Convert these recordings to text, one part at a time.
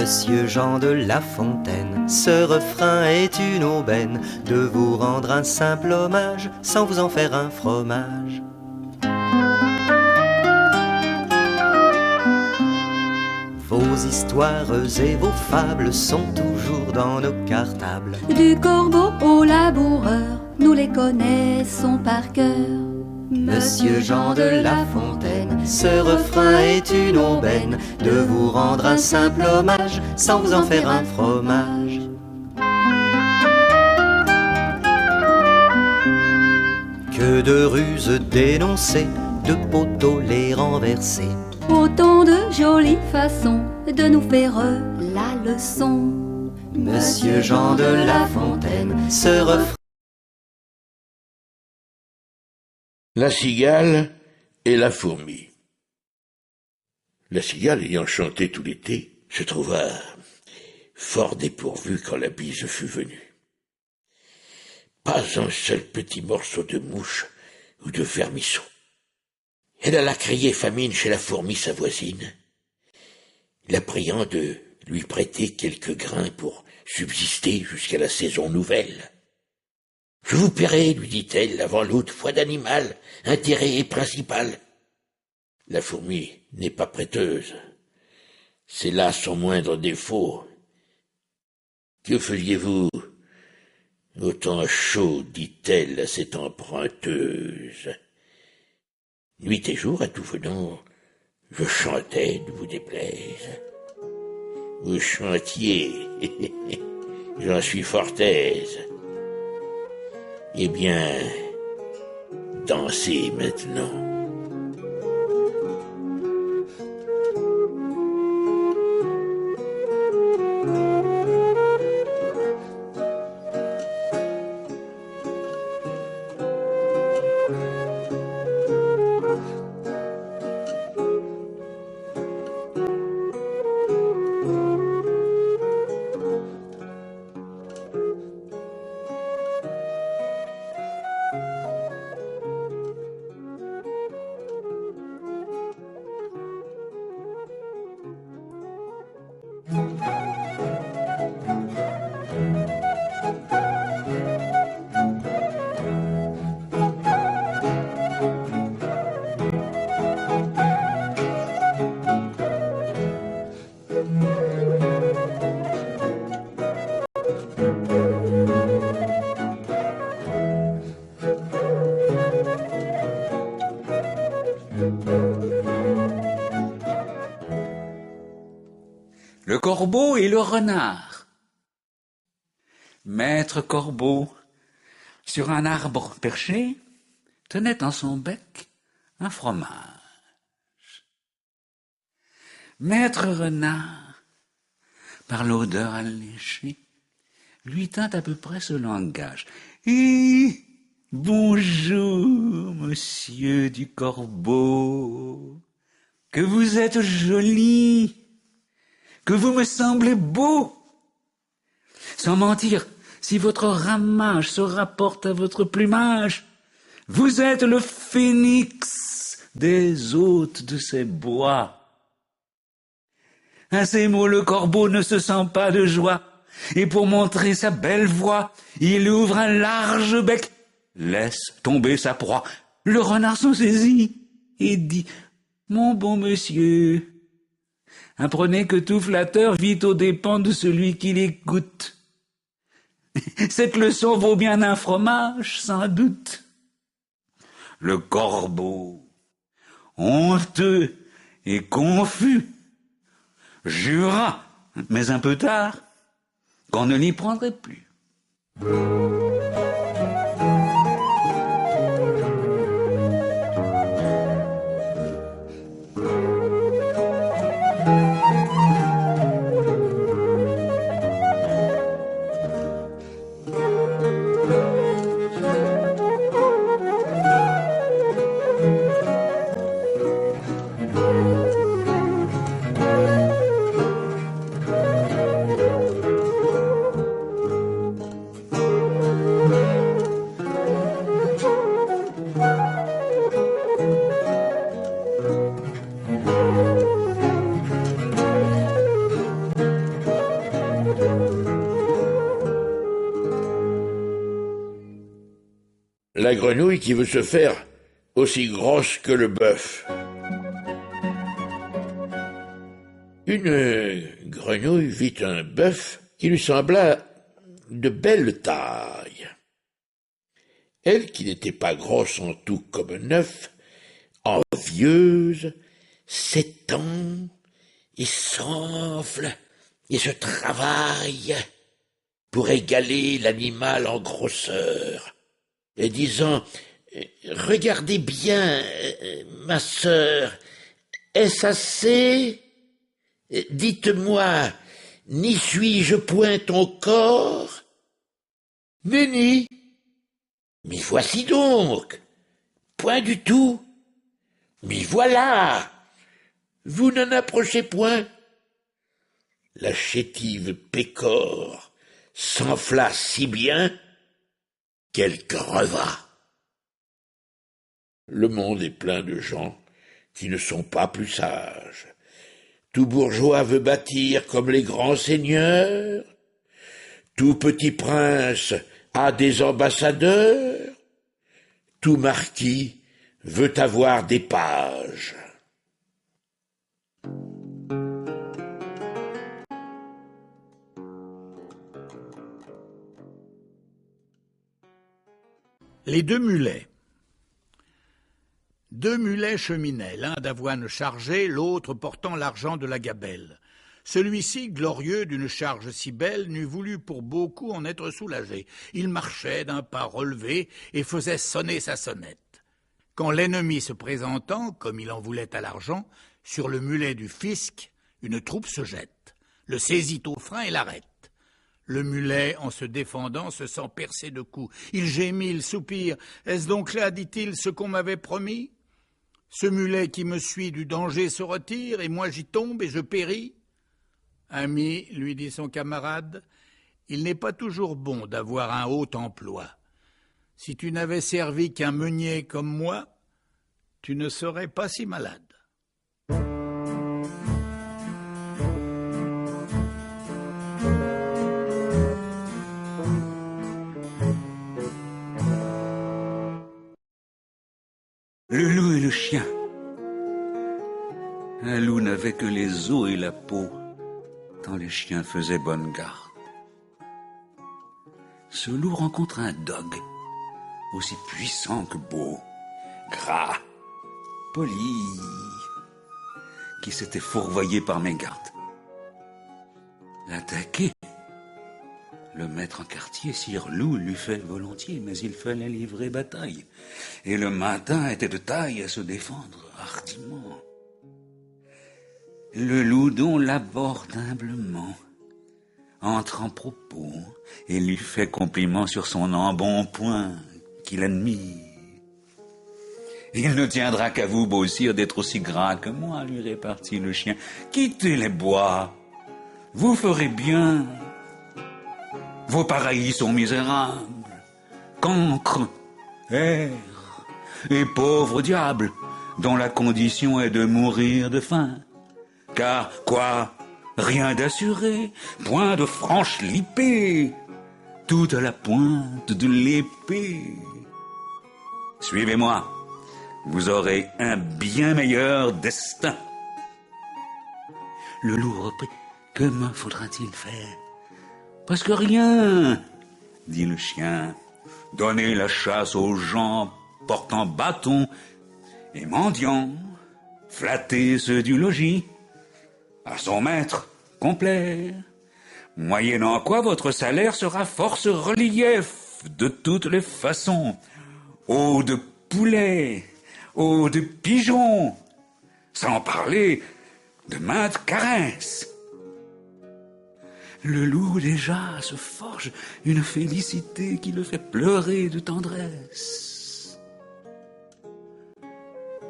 Monsieur Jean de La Fontaine, ce refrain est une aubaine de vous rendre un simple hommage sans vous en faire un fromage. Vos histoires et vos fables sont toujours dans nos cartables. Du corbeau au laboureur, nous les connaissons par cœur. Monsieur Jean de La Fontaine, ce refrain est une aubaine de vous rendre un simple hommage sans vous en faire un fromage. Que de ruses dénoncées, de poteaux les renversés. Autant de jolies façons de nous faire la leçon. Monsieur Jean de La Fontaine, ce refrain. La cigale et la fourmi. La cigale, ayant chanté tout l'été, se trouva fort dépourvue quand la bise fut venue. Pas un seul petit morceau de mouche ou de vermisseau. Elle alla crier famine chez la fourmi, sa voisine, la priant de lui prêter quelques grains pour subsister jusqu'à la saison nouvelle. « Je vous paierai, lui dit-elle, avant l'autre foi d'animal, intérêt principal. » La fourmi n'est pas prêteuse. C'est là son moindre défaut. « Que faisiez-vous au temps chaud, dit-elle à cette emprunteuse. Nuit et jour, à tout venant, je chantais, ne vous déplaise. Vous chantiez, j'en suis fort aise. Eh bien, dansez maintenant. » Le corbeau et le renard. Maître Corbeau, sur un arbre perché, tenait en son bec un fromage. Maître Renard, par l'odeur alléchée, lui tint à peu près ce langage. « Bonjour, monsieur du Corbeau, que vous êtes joli, que vous me semblez beau. Sans mentir, si votre ramage se rapporte à votre plumage, vous êtes le phénix des hôtes de ces bois. » À ces mots, le corbeau ne se sent pas de joie, et pour montrer sa belle voix, il ouvre un large bec, laisse tomber sa proie. Le renard s'en saisit et dit « Mon bon monsieur, apprenez que tout flatteur vit aux dépens de celui qui l'écoute. Cette leçon vaut bien un fromage, sans doute. » Le corbeau, honteux et confus, jura, mais un peu tard, qu'on ne l'y prendrait plus. La grenouille qui veut se faire aussi grosse que le bœuf. Une grenouille vit un bœuf qui lui sembla de belle taille. Elle, qui n'était pas grosse en tout comme un œuf, envieuse, s'étend et s'enfle et se travaille pour égaler l'animal en grosseur, et disant « Regardez bien, ma sœur, est-ce assez ? Dites-moi, n'y suis-je point ton corps ? Nenni. M'y voici donc. Point du tout. M'y voilà. Vous n'en approchez point. » La chétive pécore s'enfla si bien qu'elle creva. Le monde est plein de gens qui ne sont pas plus sages. Tout bourgeois veut bâtir comme les grands seigneurs. Tout petit prince a des ambassadeurs. Tout marquis veut avoir des pages. Les deux mulets. Deux mulets cheminaient, l'un d'avoine chargé, l'autre portant l'argent de la gabelle. Celui-ci, glorieux d'une charge si belle, n'eût voulu pour beaucoup en être soulagé. Il marchait d'un pas relevé et faisait sonner sa sonnette. Quand l'ennemi se présentant, comme il en voulait à l'argent, sur le mulet du fisc, une troupe se jette, le saisit au frein et l'arrête. Le mulet, en se défendant, se sent percé de coups. Il gémit, il soupire. « Est-ce donc là, dit-il, ce qu'on m'avait promis ? Ce mulet qui me suit du danger se retire, et moi j'y tombe et je péris. » « Ami, lui dit son camarade, il n'est pas toujours bon d'avoir un haut emploi. Si tu n'avais servi qu'un meunier comme moi, tu ne serais pas si malade. » Le loup et le chien. Un loup n'avait que les os et la peau, tant les chiens faisaient bonne garde. Ce loup rencontre un dogue, aussi puissant que beau, gras, poli, qui s'était fourvoyé par mégarde. L'attaquer, le mettre en quartier, sire loup lui fait volontiers, mais il fallait livrer bataille, et le matin était de taille à se défendre hardiment. Le loup dont l'aborde humblement, entre en propos et lui fait compliment sur son embonpoint qu'il admire. Il ne tiendra qu'à vous, beau sire, d'être aussi gras que moi, lui répartit le chien. Quittez les bois, vous ferez bien. Vos pareils sont misérables, cancres, airs et pauvres diables, dont la condition est de mourir de faim. Car, quoi, rien d'assuré, point de franche lipée, tout à la pointe de l'épée. Suivez-moi, vous aurez un bien meilleur destin. Le loup reprit, que me faudra-t-il faire? Presque rien, dit le chien. Donnez la chasse aux gens portant bâton et mendiants, flattez ceux du logis, à son maître complet, moyennant quoi votre salaire sera force relief de toutes les façons, eau de poulet, eau de pigeon, sans parler de maintes caresses. Le loup déjà se forge une félicité qui le fait pleurer de tendresse.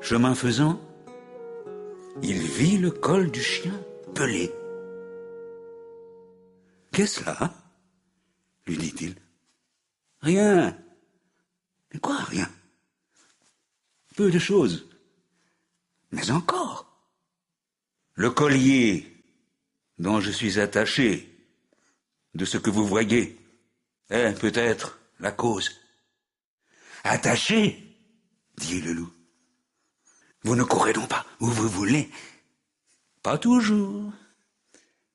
Chemin faisant, il vit le col du chien pelé. « Qu'est-ce là ?» lui dit-il. « Rien. »« Mais quoi, rien ? Peu de choses. Mais encore. Le collier dont je suis attaché, de ce que vous voyez, est peut-être la cause. Attaché, dit le loup. Vous ne courrez donc pas où vous voulez. Pas toujours.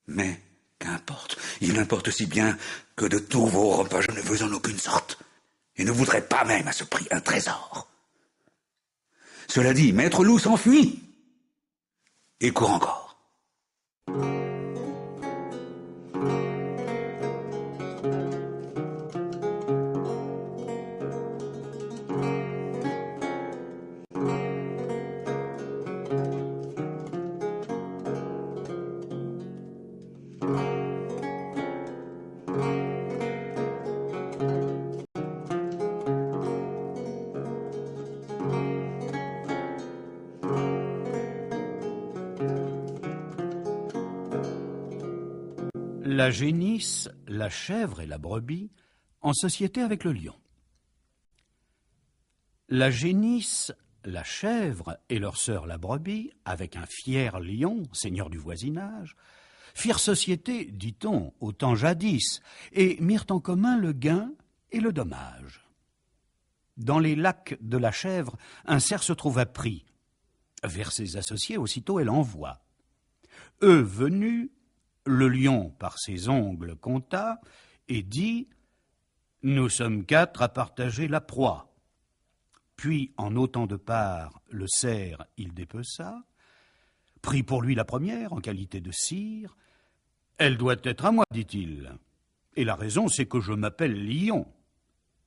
Mais qu'importe, il importe aussi bien que de tous vos repas je ne veux en aucune sorte, et ne voudrais pas même à ce prix un trésor. Cela dit, Maître Loup s'enfuit et court encore. La génisse, la chèvre et la brebis en société avec le lion. La génisse, la chèvre et leur sœur la brebis, avec un fier lion, seigneur du voisinage, firent société, dit-on, au temps jadis, et mirent en commun le gain et le dommage. Dans les lacs de la chèvre, un cerf se trouva pris. Vers ses associés, aussitôt elle envoie. Eux venus, le lion, par ses ongles, compta et dit « Nous sommes 4 à partager la proie. » Puis, en autant de parts, le cerf, il dépeça, prit pour lui la première, en qualité de sire. « Elle doit être à moi, dit-il. Et la raison, c'est que je m'appelle Lion.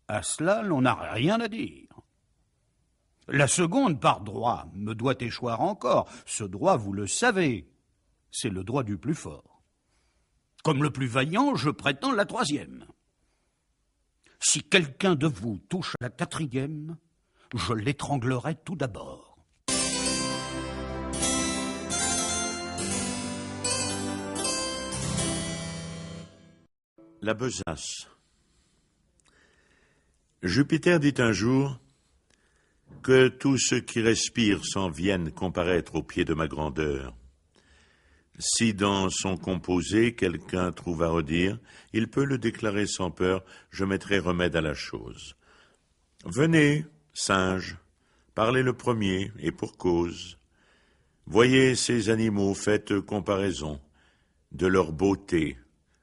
À cela, l'on n'a rien à dire. La seconde, par droit, me doit échoir encore. Ce droit, vous le savez, c'est le droit du plus fort. Comme le plus vaillant, je prétends la troisième. Si quelqu'un de vous touche la quatrième, je l'étranglerai tout d'abord. » La besace. Jupiter dit un jour que tous ceux qui respirent s'en viennent comparaître au pied de ma grandeur. Si dans son composé quelqu'un trouve à redire, il peut le déclarer sans peur, je mettrai remède à la chose. Venez, singes, parlez le premier, et pour cause. Voyez ces animaux, faites comparaison de leur beauté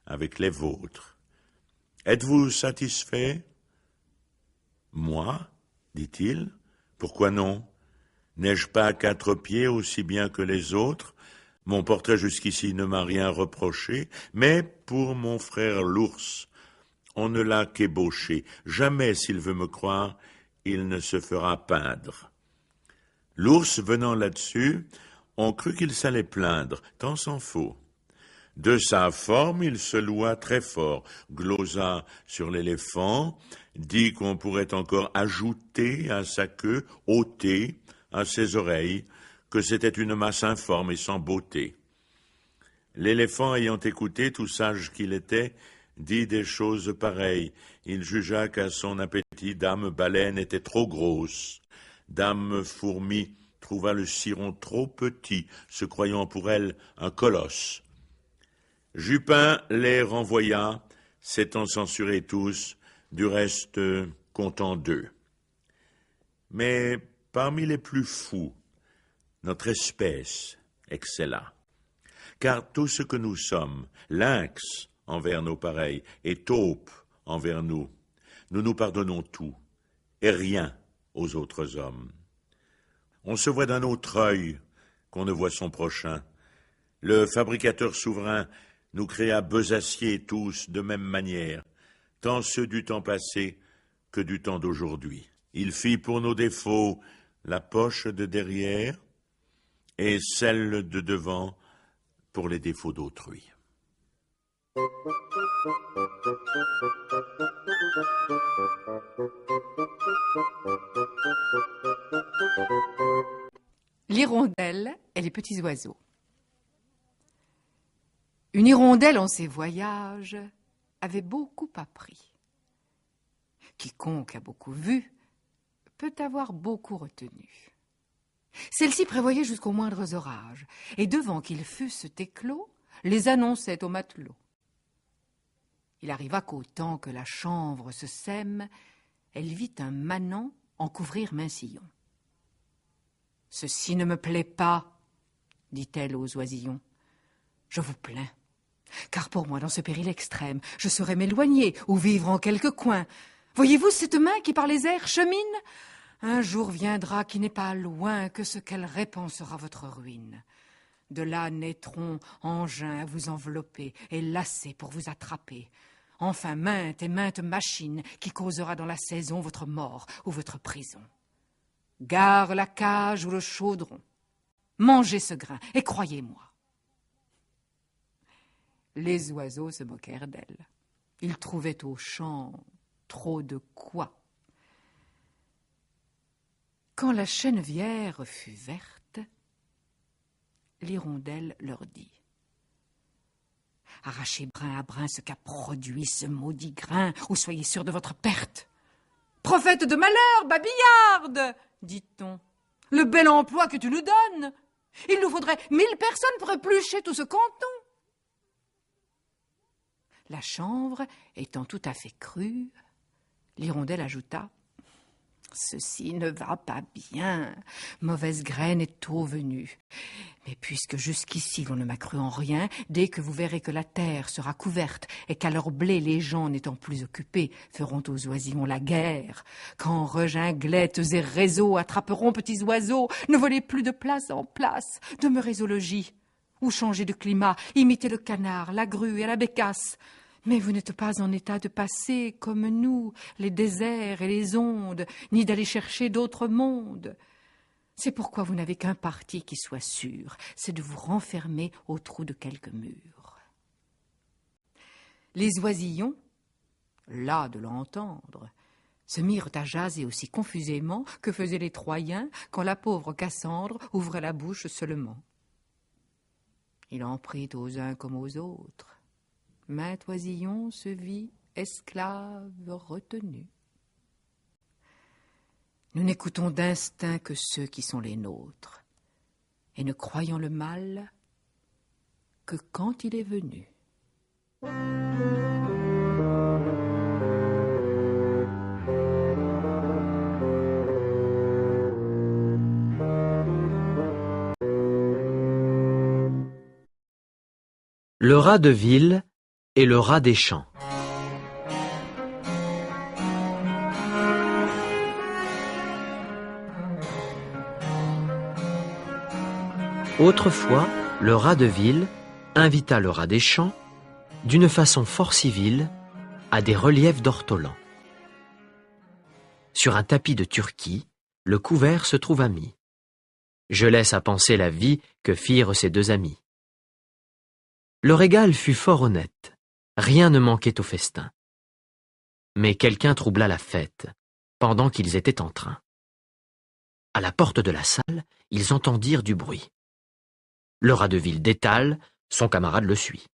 avec les vôtres. Êtes-vous satisfait? Moi, dit-il, pourquoi non? N'ai-je pas 4 pieds aussi bien que les autres? Mon portrait jusqu'ici ne m'a rien reproché, mais pour mon frère l'ours, on ne l'a qu'ébauché. Jamais, s'il veut me croire, il ne se fera peindre. L'ours, venant là-dessus, on crut qu'il s'allait plaindre, tant s'en faut. De sa forme, il se loua très fort, glosa sur l'éléphant, dit qu'on pourrait encore ajouter à sa queue, ôter à ses oreilles, que c'était une masse informe et sans beauté. L'éléphant, ayant écouté, tout sage qu'il était, dit des choses pareilles. Il jugea qu'à son appétit, Dame Baleine était trop grosse. Dame Fourmi trouva le ciron trop petit, se croyant pour elle un colosse. Jupin les renvoya, s'étant censurés tous, du reste content d'eux. Mais parmi les plus fous, notre espèce excella, car tout ce que nous sommes, lynx envers nos pareils et taupe envers nous, nous nous pardonnons tout et rien aux autres hommes. On se voit d'un autre œil qu'on ne voit son prochain. Le fabricateur souverain nous créa besaciers tous de même manière, tant ceux du temps passé que du temps d'aujourd'hui. Il fit pour nos défauts la poche de derrière, et celle de devant pour les défauts d'autrui. L'hirondelle et les petits oiseaux. Une hirondelle en ses voyages avait beaucoup appris. Quiconque a beaucoup vu peut avoir beaucoup retenu. Celle-ci prévoyait jusqu'aux moindres orages, et devant qu'ils fussent éclos, les annonçait aux matelots. Il arriva qu'au temps que la chanvre se sème, elle vit un manant en couvrir Mincillon. « Ceci ne me plaît pas, dit-elle aux oisillons. Je vous plains, car pour moi, dans ce péril extrême, je saurais m'éloigner ou vivre en quelque coin. Voyez-vous cette main qui par les airs chemine? Un jour viendra qui n'est pas loin que ce qu'elle répand sera votre ruine. De là naîtront engins à vous envelopper et lacets pour vous attraper. Enfin maintes et maintes machines qui causera dans la saison votre mort ou votre prison. Gare la cage ou le chaudron. Mangez ce grain et croyez-moi. » Les oiseaux se moquèrent d'elle. Ils trouvaient au champ trop de quoi. Quand la chènevière fut verte, l'hirondelle leur dit: « Arrachez brin à brin ce qu'a produit ce maudit grain, ou soyez sûrs de votre perte. »« Prophète de malheur, babillarde !» dit-on. « Le bel emploi que tu nous donnes! Il nous faudrait 1000 personnes pour éplucher tout ce canton. » La chanvre étant tout à fait crue, l'hirondelle ajouta: « Ceci ne va pas bien, mauvaise graine est tôt venue. Mais puisque jusqu'ici l'on ne m'a cru en rien, dès que vous verrez que la terre sera couverte et qu'à leur blé les gens n'étant plus occupés feront aux oisillons la guerre, quand reginglettes et réseaux attraperont petits oiseaux, ne volez plus de place en place, demeurez au logis, ou changez de climat, imitez le canard, la grue et la bécasse. Mais vous n'êtes pas en état de passer, comme nous, les déserts et les ondes, ni d'aller chercher d'autres mondes. C'est pourquoi vous n'avez qu'un parti qui soit sûr, c'est de vous renfermer au trou de quelque mur. » Les oisillons, las de l'entendre, se mirent à jaser aussi confusément que faisaient les Troyens quand la pauvre Cassandre ouvrait la bouche seulement. Il en prit aux uns comme aux autres. Maint oisillon se vit esclave retenu. Nous n'écoutons d'instinct que ceux qui sont les nôtres, et ne croyons le mal que quand il est venu. Le rat de ville et le rat des champs. Autrefois, le rat de ville invita le rat des champs, d'une façon fort civile, à des reliefs d'ortolans. Sur un tapis de Turquie, le couvert se trouva mis. Je laisse à penser la vie que firent ces deux amis. Le régal fut fort honnête. Rien ne manquait au festin. Mais quelqu'un troubla la fête, pendant qu'ils étaient en train. À la porte de la salle, ils entendirent du bruit. Le rat de ville détale, son camarade le suit.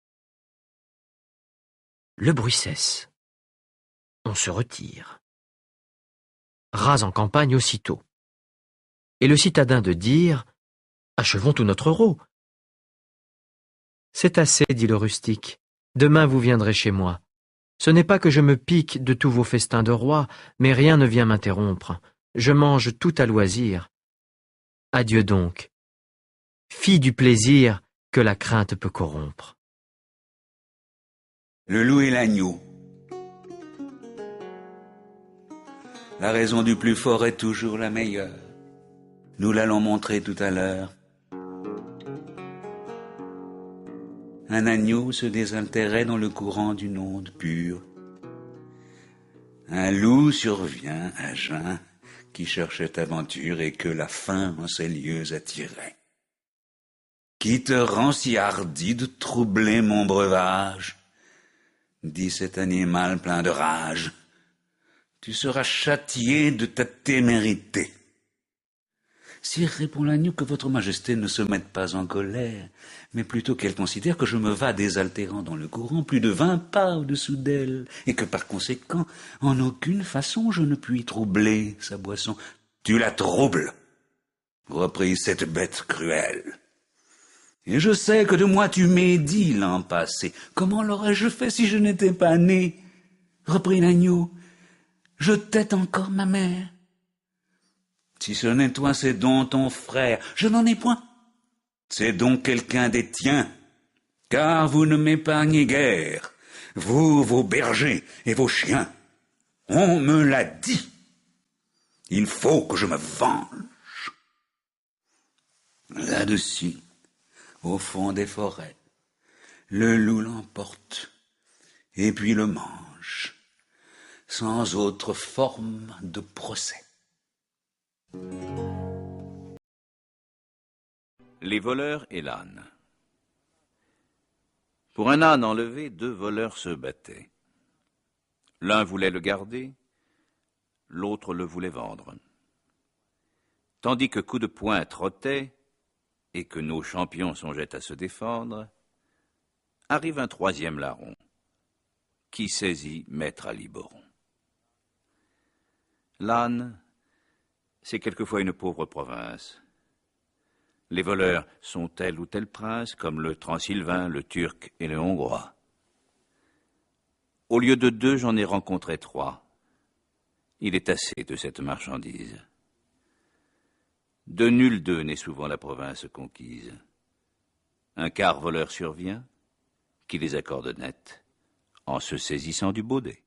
Le bruit cesse. On se retire. Rats en campagne aussitôt. Et le citadin de dire: « Achevons tout notre rôt. » « C'est assez, dit le rustique. Demain vous viendrez chez moi. Ce n'est pas que je me pique de tous vos festins de roi, mais rien ne vient m'interrompre. Je mange tout à loisir. Adieu donc. Fille du plaisir que la crainte peut corrompre. » Le loup et l'agneau. La raison du plus fort est toujours la meilleure. Nous l'allons montrer tout à l'heure. Un agneau se désaltérait dans le courant d'une onde pure. Un loup survient à jeun qui cherchait aventure et que la faim en ces lieux attirait. Qui te rend si hardi de troubler mon breuvage? Dit cet animal plein de rage. Tu seras châtié de ta témérité. Sire, répond l'agneau, que votre majesté ne se mette pas en colère, mais plutôt qu'elle considère que je me vas désaltérant dans le courant plus de 20 pas au-dessous d'elle, et que par conséquent, en aucune façon je ne puis troubler sa boisson. Tu la troubles, reprit cette bête cruelle. Et je sais que de moi tu médis l'an passé. Comment l'aurais-je fait si je n'étais pas né? Reprit l'agneau. je tette encore ma mère. Si ce n'est toi, c'est donc ton frère. Je n'en ai point. C'est donc quelqu'un des tiens. Car vous ne m'épargnez guère, vous, vos bergers et vos chiens. On me l'a dit. Il faut que je me venge. Là-dessus, au fond des forêts, le loup l'emporte, et puis le mange, sans autre forme de procès. Les voleurs et l'âne. Pour un âne enlevé, 2 voleurs se battaient. L'un voulait le garder, l'autre le voulait vendre. Tandis que Coup de Poing trottait, et que nos champions songeaient à se défendre, arrive un 3e larron, qui saisit Maître Aliboron. L'âne, c'est quelquefois une pauvre province. Les voleurs sont tel ou tel prince, comme le Transylvain, le Turc et le Hongrois. Au lieu de 2, j'en ai rencontré 3. Il est assez de cette marchandise. De nul d'eux n'est souvent la province conquise. Un quart voleur survient, qui les accorde net, en se saisissant du baudet.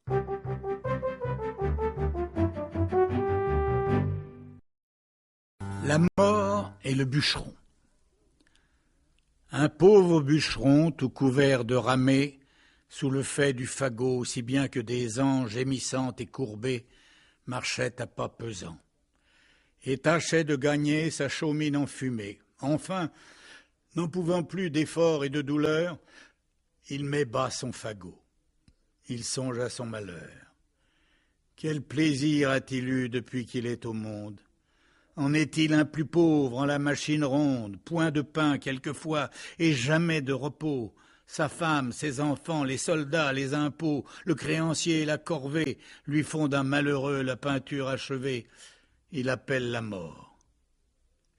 La mort et le bûcheron. Un pauvre bûcheron, tout couvert de ramée, sous le fait du fagot, si bien que des anges gémissants et courbés marchaient à pas pesants, et tâchait de gagner sa chaumine enfumée. Enfin, n'en pouvant plus d'effort et de douleur, il met bas son fagot. Il songe à son malheur. Quel plaisir a-t-il eu depuis qu'il est au monde? En est-il un plus pauvre en la machine ronde, point de pain quelquefois, et jamais de repos? Sa femme, ses enfants, les soldats, les impôts, le créancier et la corvée lui font d'un malheureux la peinture achevée. Il appelle la mort.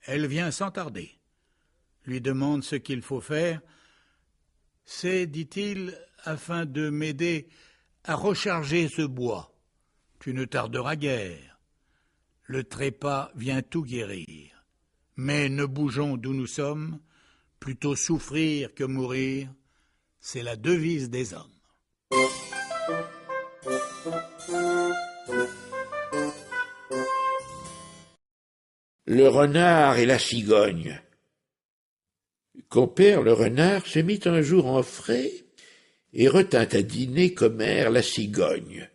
Elle vient sans tarder, lui demande ce qu'il faut faire. C'est, dit-il, afin de m'aider à recharger ce bois. Tu ne tarderas guère. Le trépas vient tout guérir. Mais ne bougeons d'où nous sommes, plutôt souffrir que mourir, c'est la devise des hommes. Le renard et la cigogne. Compère le renard se mit un jour en frais et retint à dîner commère la cigogne.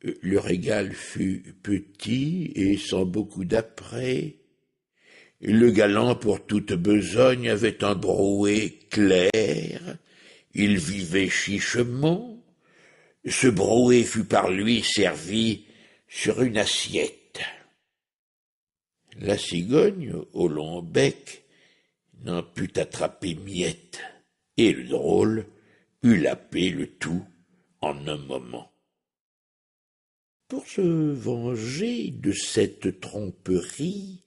Le régal fut petit et sans beaucoup d'apprêt. Le galant pour toute besogne avait un brouet clair. Il vivait chichement. Ce brouet fut par lui servi sur une assiette. La cigogne, au long bec, n'en put attraper miette, et le drôle eut lapé le tout en un moment. Pour se venger de cette tromperie,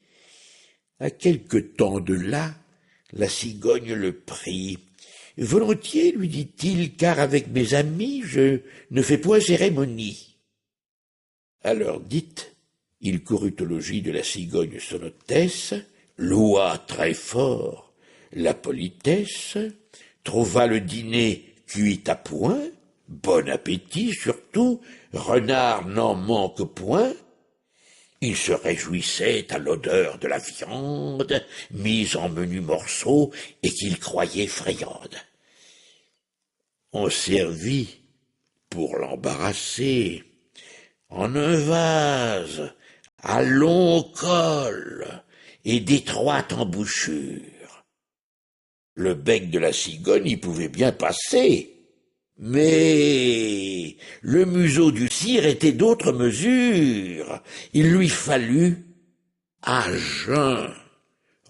à quelque temps de là, la cigogne le prit. Volontiers, lui dit-il, car avec mes amis, je ne fais point cérémonie. À l'heure dite, il courut au logis de la cigogne son hôtesse, loua très fort la politesse, trouva le dîner cuit à point, bon appétit surtout, renard n'en manque point. Il se réjouissait à l'odeur de la viande, mise en menus morceaux et qu'il croyait friande. On servit, pour l'embarrasser, en un vase à long col et d'étroite embouchure. Le bec de la cigogne y pouvait bien passer, mais le museau du cire était d'autre mesure. Il lui fallut, à jeun,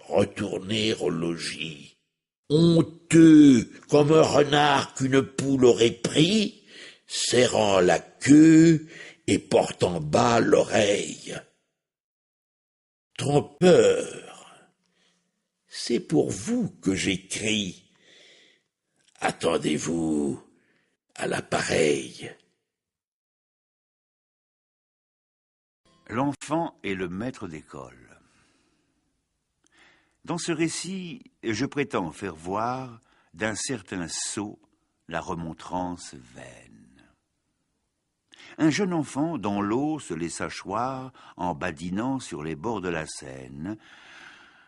retourner au logis. Honteux comme un renard qu'une poule aurait pris, serrant la queue et portant bas l'oreille. Trompeur, c'est pour vous que j'écris. Attendez-vous à l'appareil. L'enfant est le maître d'école. Dans ce récit, je prétends faire voir d'un certain sot la remontrance vaine. Un jeune enfant dans l'eau se laissa choir en badinant sur les bords de la Seine.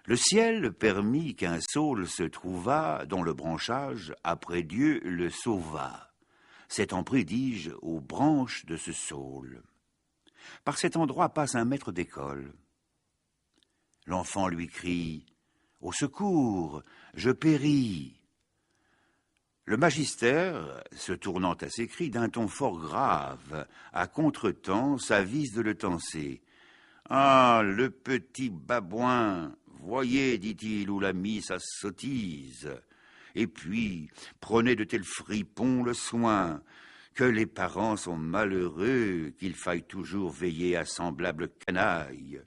Le ciel permit qu'un saule se trouvât dont le branchage, après Dieu, le sauva. S'étant pris, dis-je, aux branches de ce saule. Par cet endroit passe un maître d'école. L'enfant lui crie « Au secours, je péris !» Le magister, se tournant à ses cris d'un ton fort grave, à contre-temps s'avise de le tancer. « Ah, le petit babouin, voyez, dit-il, où l'a mis sa sottise. Et puis, prenez de tels fripons le soin, que les parents sont malheureux, qu'il faille toujours veiller à semblable canaille,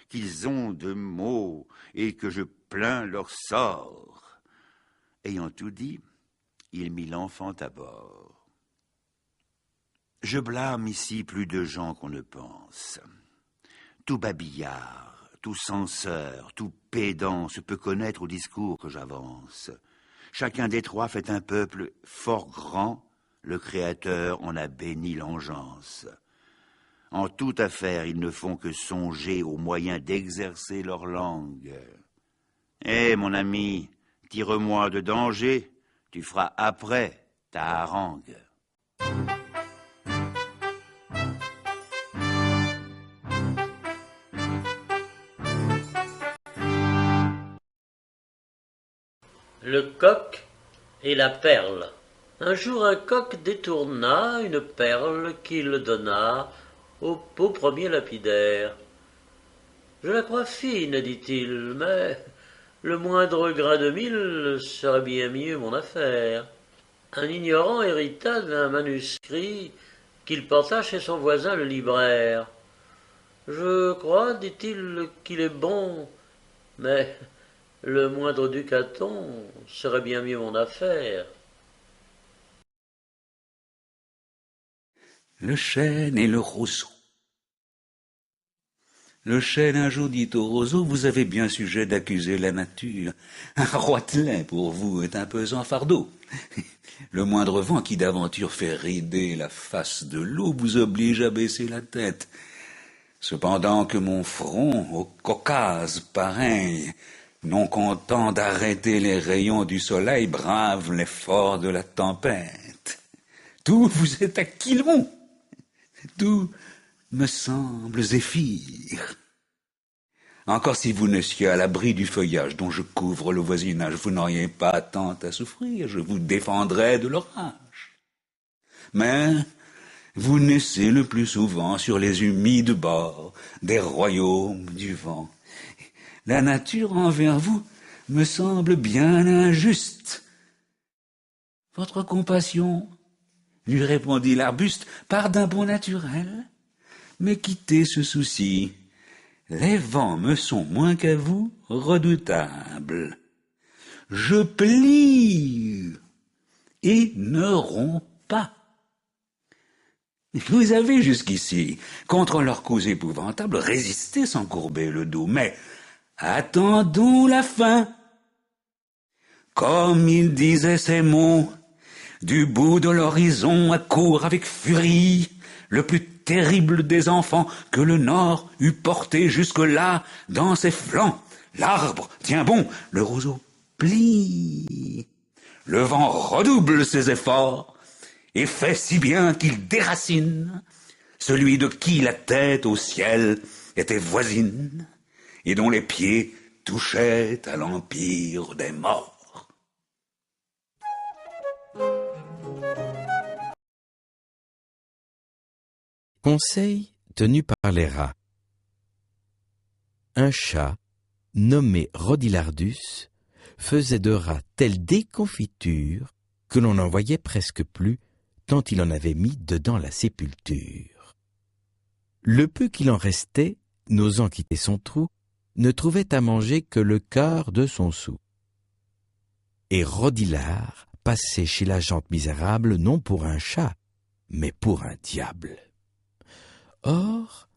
qu'ils ont de maux et que je plains leur sort. » Ayant tout dit, il mit l'enfant à bord. Je blâme ici plus de gens qu'on ne pense. Tout babillard, tout censeur, tout pédant se peut connaître au discours que j'avance. Chacun des trois fait un peuple fort grand, le Créateur en a béni l'engeance. En toute affaire, ils ne font que songer aux moyens d'exercer leur langue. Eh, mon ami, tire-moi de danger, tu feras après ta harangue. Le coq et la perle. Un jour un coq détourna une perle qu'il donna au premier lapidaire. « Je la crois fine, dit-il, mais le moindre grain de mille serait bien mieux mon affaire. » Un ignorant hérita d'un manuscrit qu'il porta chez son voisin le libraire. « Je crois, dit-il, qu'il est bon, mais le moindre ducaton serait bien mieux mon affaire. » Le chêne et le roseau. Le chêne un jour dit au roseau, vous avez bien sujet d'accuser la nature. Un roitelin pour vous est un pesant fardeau. Le moindre vent qui d'aventure fait rider la face de l'eau vous oblige à baisser la tête. Cependant que mon front au Caucase pareil, non content d'arrêter les rayons du soleil, brave l'effort de la tempête. Tout vous est aquilon. Tout me semble zéphyr. Encore si vous n'eussiez à l'abri du feuillage dont je couvre le voisinage, vous n'auriez pas tant à souffrir, je vous défendrais de l'orage. Mais vous naissez le plus souvent sur les humides bords des royaumes du vent. La nature envers vous me semble bien injuste. Votre compassion, lui répondit l'arbuste, part d'un bon naturel. Mais quittez ce souci. Les vents me sont moins qu'à vous redoutables. Je plie et ne romps pas. Vous avez jusqu'ici, contre leurs coups épouvantables, résisté sans courber le dos. Mais attendons la fin. Comme il disait ces mots, du bout de l'horizon accourt avec furie le plus terrible des enfants que le Nord eût porté jusque-là dans ses flancs. L'arbre tient bon, le roseau plie. Le vent redouble ses efforts et fait si bien qu'il déracine celui de qui la tête au ciel était voisine et dont les pieds touchaient à l'empire des morts. Conseil tenu par les rats. Un chat, nommé Rodilardus, faisait de rats telle déconfiture que l'on n'en voyait presque plus, tant il en avait mis dedans la sépulture. Le peu qu'il en restait, n'osant quitter son trou, ne trouvait à manger que le quart de son sou. Et Rodilard passait chez la gente misérable non pour un chat, mais pour un diable. Or,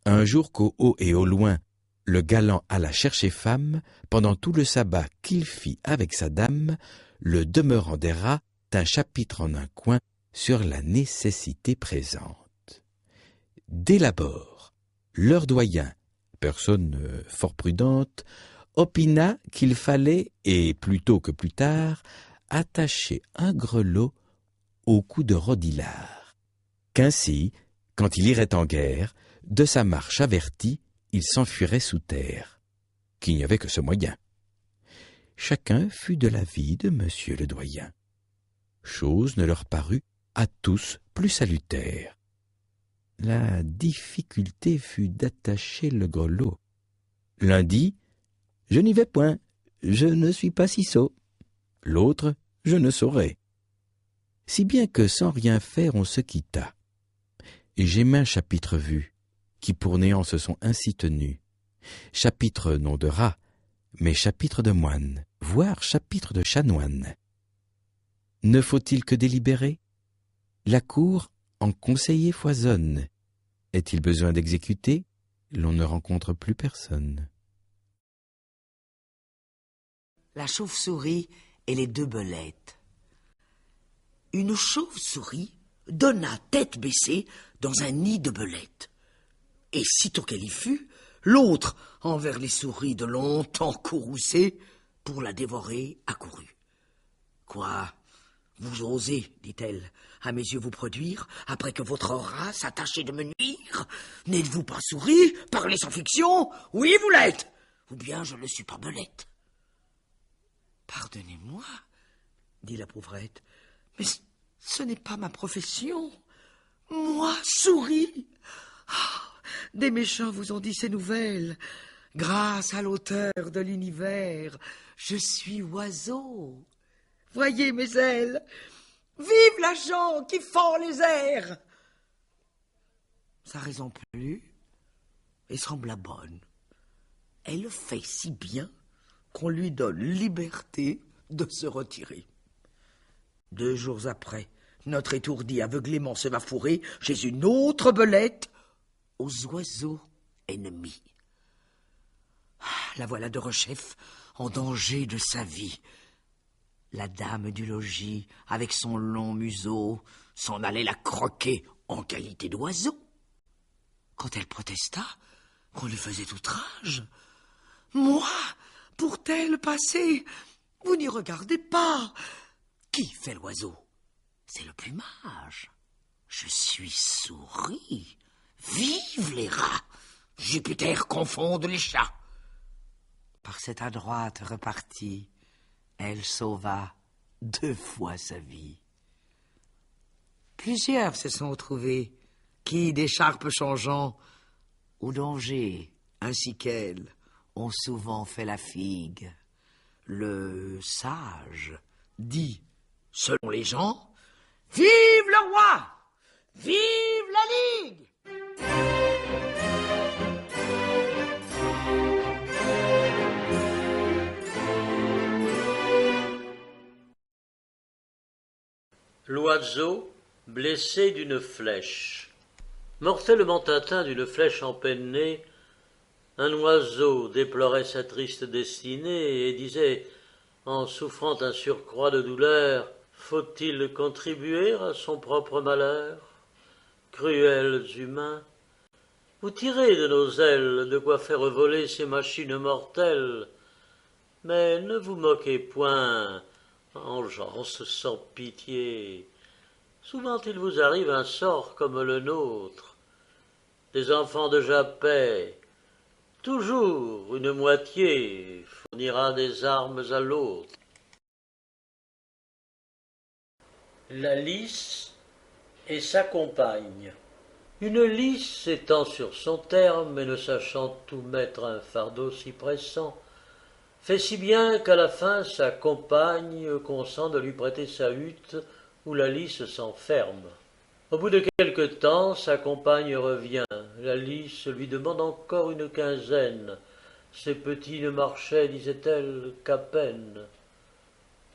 Un jour qu'au haut et au loin, le galant alla chercher femme, pendant tout le sabbat qu'il fit avec sa dame, le demeurant des rats d'un chapitre en un coin sur la nécessité présente. Dès l'abord, leur doyen, personne fort prudente, opina qu'il fallait, et plus tôt que plus tard, attacher un grelot au cou de Rodilard, qu'ainsi, quand il irait en guerre, de sa marche averti, il s'enfuirait sous terre, qu'il n'y avait que ce moyen. Chacun fut de l'avis de monsieur le doyen. Chose ne leur parut à tous plus salutaire. La difficulté fut d'attacher le grelot. L'un dit « Je n'y vais point, je ne suis pas si sot ». L'autre « Je ne saurais ». Si bien que sans rien faire on se quitta. Et j'ai maints chapitres vus, qui pour néant se sont ainsi tenus. Chapitres non de rats, mais chapitres de moines, voire chapitres de chanoines. Ne faut-il que délibérer? La cour en conseillers foisonne. Est-il besoin d'exécuter? L'on ne rencontre plus personne. La chauve-souris et les deux belettes. Une chauve-souris donna tête baissée dans un nid de belettes. Et sitôt qu'elle y fut, l'autre, envers les souris de longtemps courroucées, pour la dévorer, accourut. « Quoi, vous osez, dit-elle, à mes yeux vous produire, après que votre race a tâché de me nuire? N'êtes-vous pas souris? Parlez sans fiction? Oui, vous l'êtes, ou bien je ne suis pas belette. » « Pardonnez-moi, dit la pauvrette, mais ce n'est pas ma profession. Moi, souris. Des méchants vous ont dit ces nouvelles. Grâce à l'auteur de l'univers, je suis oiseau. Voyez mes ailes. Vive l'agent qui fend les airs. Sa raison plut et sembla bonne. Elle fait si bien qu'on lui donne liberté de se retirer. 2 jours après, notre étourdi aveuglément se va fourrer chez une autre belette aux oiseaux ennemis. La voilà de rechef en danger de sa vie. La dame du logis, avec son long museau, s'en allait la croquer en qualité d'oiseau. Quand elle protesta qu'on lui faisait outrage, « Moi, pour-t-elle passer? Vous n'y regardez pas. Qui fait l'oiseau? C'est le plumage. Je suis souris. Vive les rats! Jupiter confonde les chats. » Par cette adroite repartie, elle sauva 2 fois sa vie. Plusieurs se sont trouvés qui, d'écharpes changeant, au danger, ainsi qu'elle, ont souvent fait la figue. Le sage dit, selon les gens, « Vive le roi! Vive la Ligue !» L'oiseau blessé d'une flèche. Mortellement atteint d'une flèche empennée, un oiseau déplorait sa triste destinée et disait, en souffrant un surcroît de douleur, « Faut-il contribuer à son propre malheur? Cruels humains, vous tirez de nos ailes de quoi faire voler ces machines mortelles, mais ne vous moquez point, engeance sans pitié. Souvent il vous arrive un sort comme le nôtre. Des enfants de Japet, toujours une moitié fournira des armes à l'autre. » La lys et sa compagne. Une lys étant sur son terme et ne sachant tout mettre à un fardeau si pressant, fait si bien qu'à la fin sa compagne consent de lui prêter sa hutte où la lys s'enferme. Au bout de quelque temps, sa compagne revient. La lys lui demande encore une quinzaine. Ses petits ne marchaient, disait-elle, qu'à peine.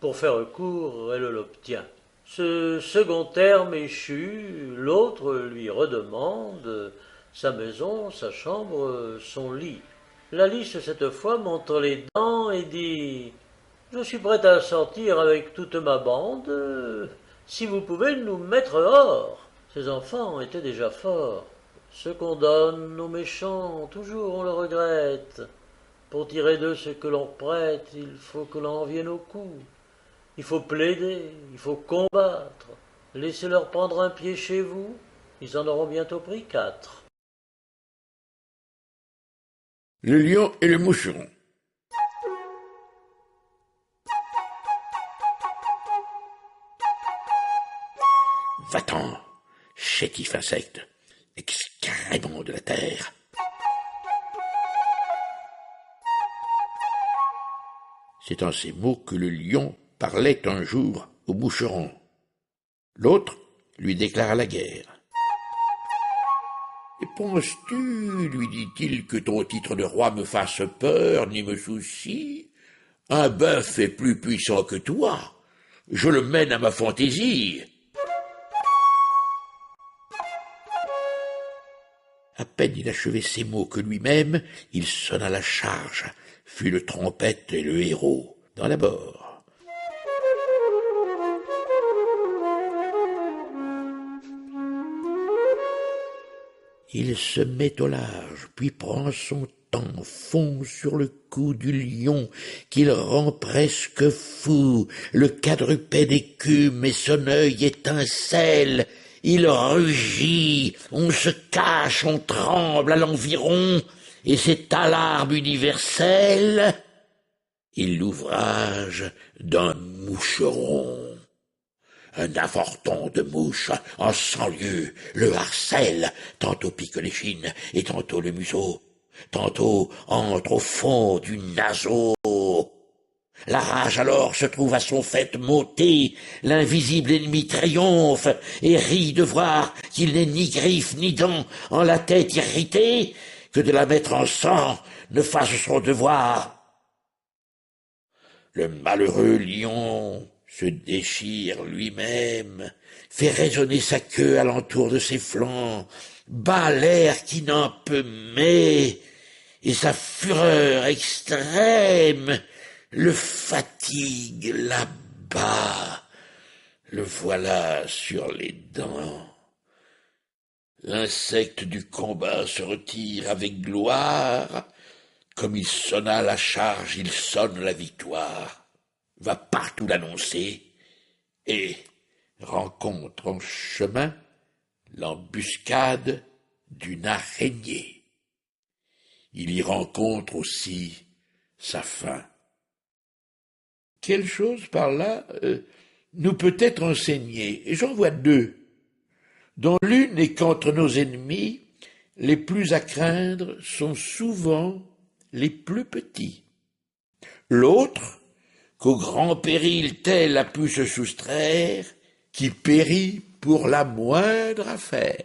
Pour faire court, elle l'obtient. Ce second terme échu, l'autre lui redemande sa maison, sa chambre, son lit. La Lice, cette fois, montre les dents et dit « Je suis prête à sortir avec toute ma bande, si vous pouvez nous mettre hors. » Ces enfants étaient déjà forts. Ce qu'on donne aux méchants, toujours on le regrette. Pour tirer d'eux ce que l'on prête, il faut que l'on vienne au cou. Il faut plaider, il faut combattre. Laissez-leur prendre un pied chez vous, ils en auront bientôt pris 4. Le lion et le moucheron. Va-t'en, chétif insecte, excrément de la terre. C'est en ces mots que le lion parlait un jour au moucheron. L'autre lui déclara la guerre. « Et penses-tu, lui dit-il, que ton titre de roi me fasse peur ni me soucie? Un bœuf est plus puissant que toi. Je le mène à ma fantaisie. » À peine il achevait ces mots que lui-même, il sonna la charge, fut le trompette et le héros dans l'abord. Il se met au large, puis prend son temps, fond sur le cou du lion, qu'il rend presque fou. Le quadrupède écume et son œil étincelle. Il rugit, on se cache, on tremble à l'environ, et c'est alarme universelle. Il l'ouvrage d'un moucheron. Un avorton de mouche en 100 lieues le harcèle, tantôt pique l'échine et tantôt le museau, tantôt entre au fond du naseau. La rage alors se trouve à son fait monter, l'invisible ennemi triomphe et rit de voir qu'il n'est ni griffes ni dents en la tête irritée, que de la mettre en sang ne fasse son devoir. Le malheureux lion se déchire lui-même, fait résonner sa queue alentour de ses flancs, bat l'air qui n'en peut mais, et sa fureur extrême le fatigue là-bas, le voilà sur les dents. L'insecte du combat se retire avec gloire, comme il sonna la charge, il sonne la victoire. Va partout l'annoncer, et rencontre en chemin l'embuscade d'une araignée. Il y rencontre aussi sa fin. Quelle chose par là nous peut être enseignée? Et j'en vois deux, dont l'une est qu'entre nos ennemis, les plus à craindre sont souvent les plus petits. L'autre, qu'au grand péril tel a pu se soustraire, qui périt pour la moindre affaire.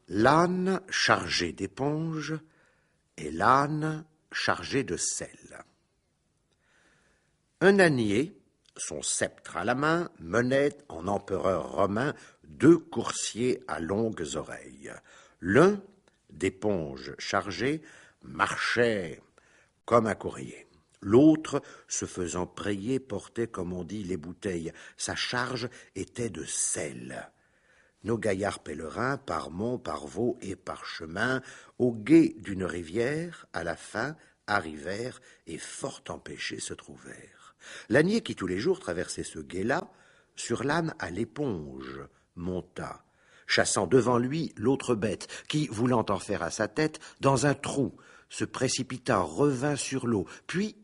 L'âne chargé d'éponge et l'âne chargé de sel. Un ânier, son sceptre à la main, menait en empereur romain 2 coursiers à longues oreilles. L'un, d'éponge chargé, marchait comme un courrier. L'autre, se faisant prier, portait, comme on dit, les bouteilles. Sa charge était de sel. Nos gaillards pèlerins, par mont, par vaux et par chemin, au gué d'une rivière, à la fin, arrivèrent et fort empêchés se trouvèrent. L'ânier qui tous les jours traversait ce gué-là, sur l'âne à l'éponge, monta, chassant devant lui l'autre bête, qui, voulant en faire à sa tête, dans un trou, se précipita, revint sur l'eau, puis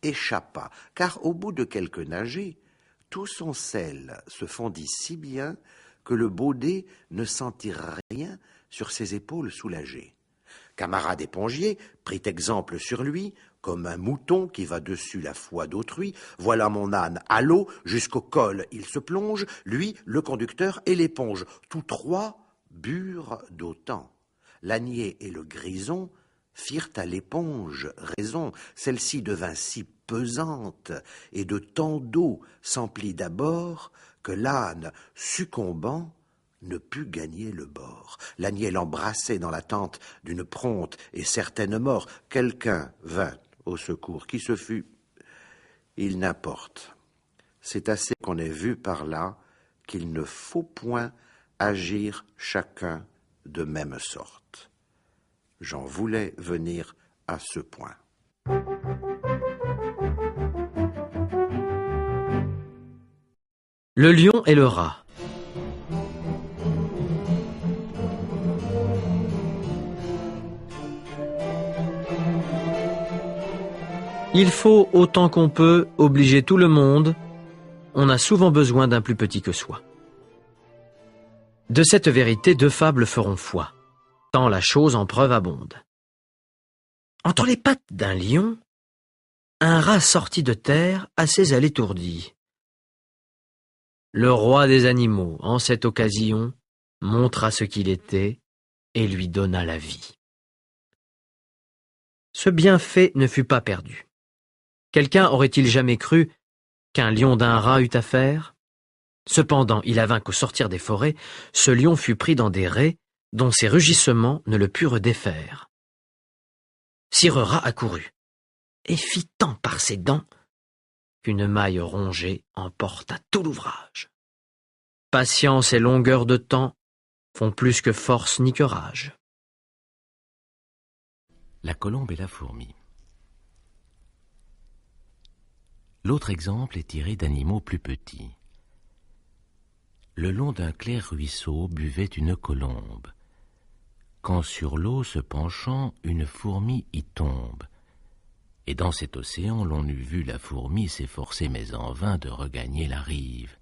échappa, car au bout de quelques nagées, tout son sel se fondit si bien que le baudet ne sentit rien sur ses épaules soulagées. Camarade épongier prit exemple sur lui, comme un mouton qui va dessus la foi d'autrui. Voilà mon âne à l'eau, jusqu'au col il se plonge, lui, le conducteur et l'éponge. Tous trois burent d'autant. L'ânier et le grison firent à l'éponge raison. Celle-ci devint si pesante, et de tant d'eau s'emplit d'abord que l'âne, succombant, ne put gagner le bord. L'âniel embrassé dans l'attente d'une prompte et certaine mort. Quelqu'un vint au secours. Qui ce fut? Il n'importe. C'est assez qu'on ait vu par là qu'il ne faut point agir chacun de même sorte. J'en voulais venir à ce point. Le lion et le rat. Il faut, autant qu'on peut, obliger tout le monde. On a souvent besoin d'un plus petit que soi. De cette vérité, 2 fables feront foi, tant la chose en preuve abonde. Entre les pattes d'un lion, un rat sortit de terre, à ses ailes étourdies. Le roi des animaux, en cette occasion, montra ce qu'il était et lui donna la vie. Ce bienfait ne fut pas perdu. Quelqu'un aurait-il jamais cru qu'un lion d'un rat eût affaire? Cependant, il avint qu'au sortir des forêts, ce lion fut pris dans des rets dont ses rugissements ne le purent défaire. Sire Rat accourut et fit tant par ses dents qu'une maille rongée emporta tout l'ouvrage. Patience et longueur de temps font plus que force ni que rage. La colombe et la fourmi. L'autre exemple est tiré d'animaux plus petits. Le long d'un clair ruisseau buvait une colombe. Quand sur l'eau se penchant, une fourmi y tombe. Et dans cet océan, l'on eût vu la fourmi s'efforcer, mais en vain, de regagner la rive.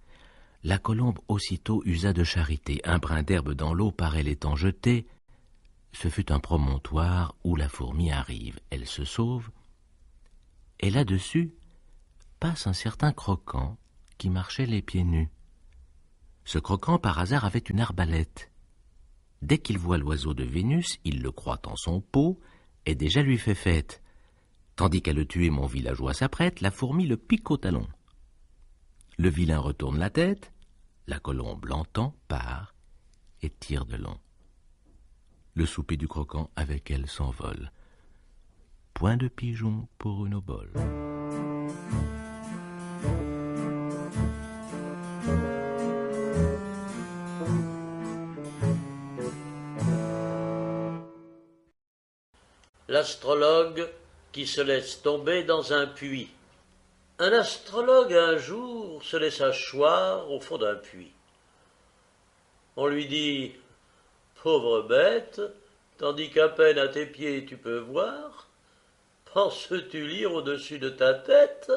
La colombe aussitôt usa de charité. Un brin d'herbe dans l'eau par elle étant jeté, ce fut un promontoire où la fourmi arrive. Elle se sauve, et là-dessus passe un certain croquant qui marchait les pieds nus. Ce croquant, par hasard, avait une arbalète. Dès qu'il voit l'oiseau de Vénus, il le croit en son pot et déjà lui fait fête. Tandis qu'à le tuer, mon villageois s'apprête, la fourmi le pique au talon. Le vilain retourne la tête, la colombe l'entend, part et tire de long. Le souper du croquant avec elle s'envole. Point de pigeon pour une obole. L'astrologue qui se laisse tomber dans un puits. Un astrologue un jour se laissa choir au fond d'un puits. On lui dit « Pauvre bête, tandis qu'à peine à tes pieds tu peux voir, penses-tu lire au-dessus de ta tête ?»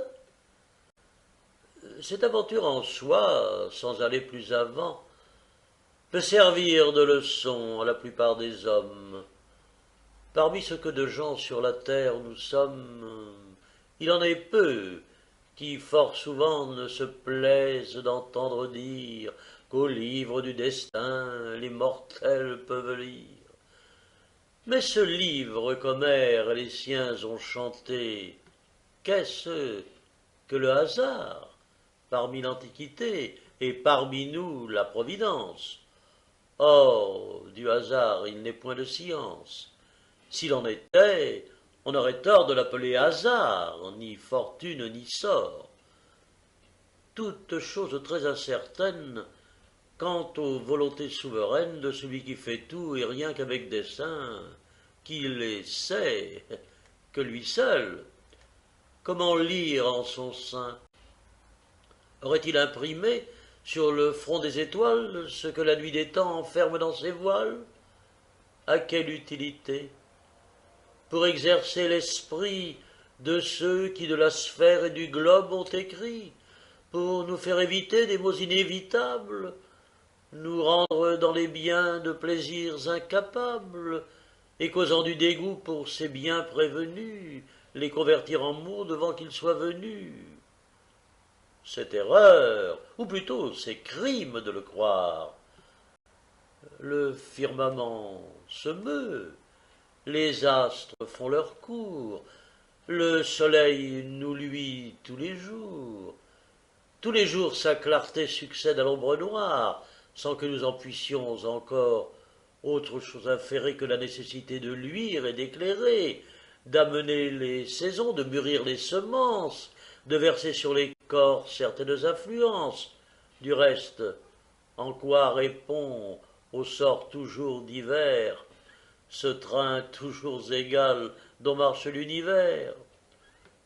Cette aventure en soi, sans aller plus avant, peut servir de leçon à la plupart des hommes. Parmi ce que de gens sur la terre nous sommes, il en est peu qui fort souvent ne se plaisent d'entendre dire qu'au livre du destin les mortels peuvent lire. Mais ce livre qu'Homère et les siens ont chanté, qu'est-ce que le hasard parmi l'Antiquité et parmi nous la Providence? Or, du hasard il n'est point de science. S'il en était, on aurait tort de l'appeler hasard, ni fortune ni sort. Toute chose très incertaine quant aux volontés souveraines de celui qui fait tout et rien qu'avec dessein, qui les sait que lui seul. Comment lire en son sein? Aurait-il imprimé sur le front des étoiles ce que la nuit des temps enferme dans ses voiles? À quelle utilité? Pour exercer l'esprit de ceux qui de la sphère et du globe ont écrit, pour nous faire éviter des maux inévitables, nous rendre dans les biens de plaisirs incapables, et causant du dégoût pour ces biens prévenus, les convertir en maux devant qu'ils soient venus. C'est erreur, ou plutôt c'est crime de le croire. Le firmament se meut, les astres font leur cours, Le soleil nous luit tous les jours. Tous les jours sa clarté succède à l'ombre noire, sans que nous en puissions encore autre chose inférer que la nécessité de luire et d'éclairer, d'amener les saisons, de mûrir les semences, de verser sur les corps certaines influences. Du reste, en quoi répond au sort toujours divers ce train toujours égal dont marche l'univers?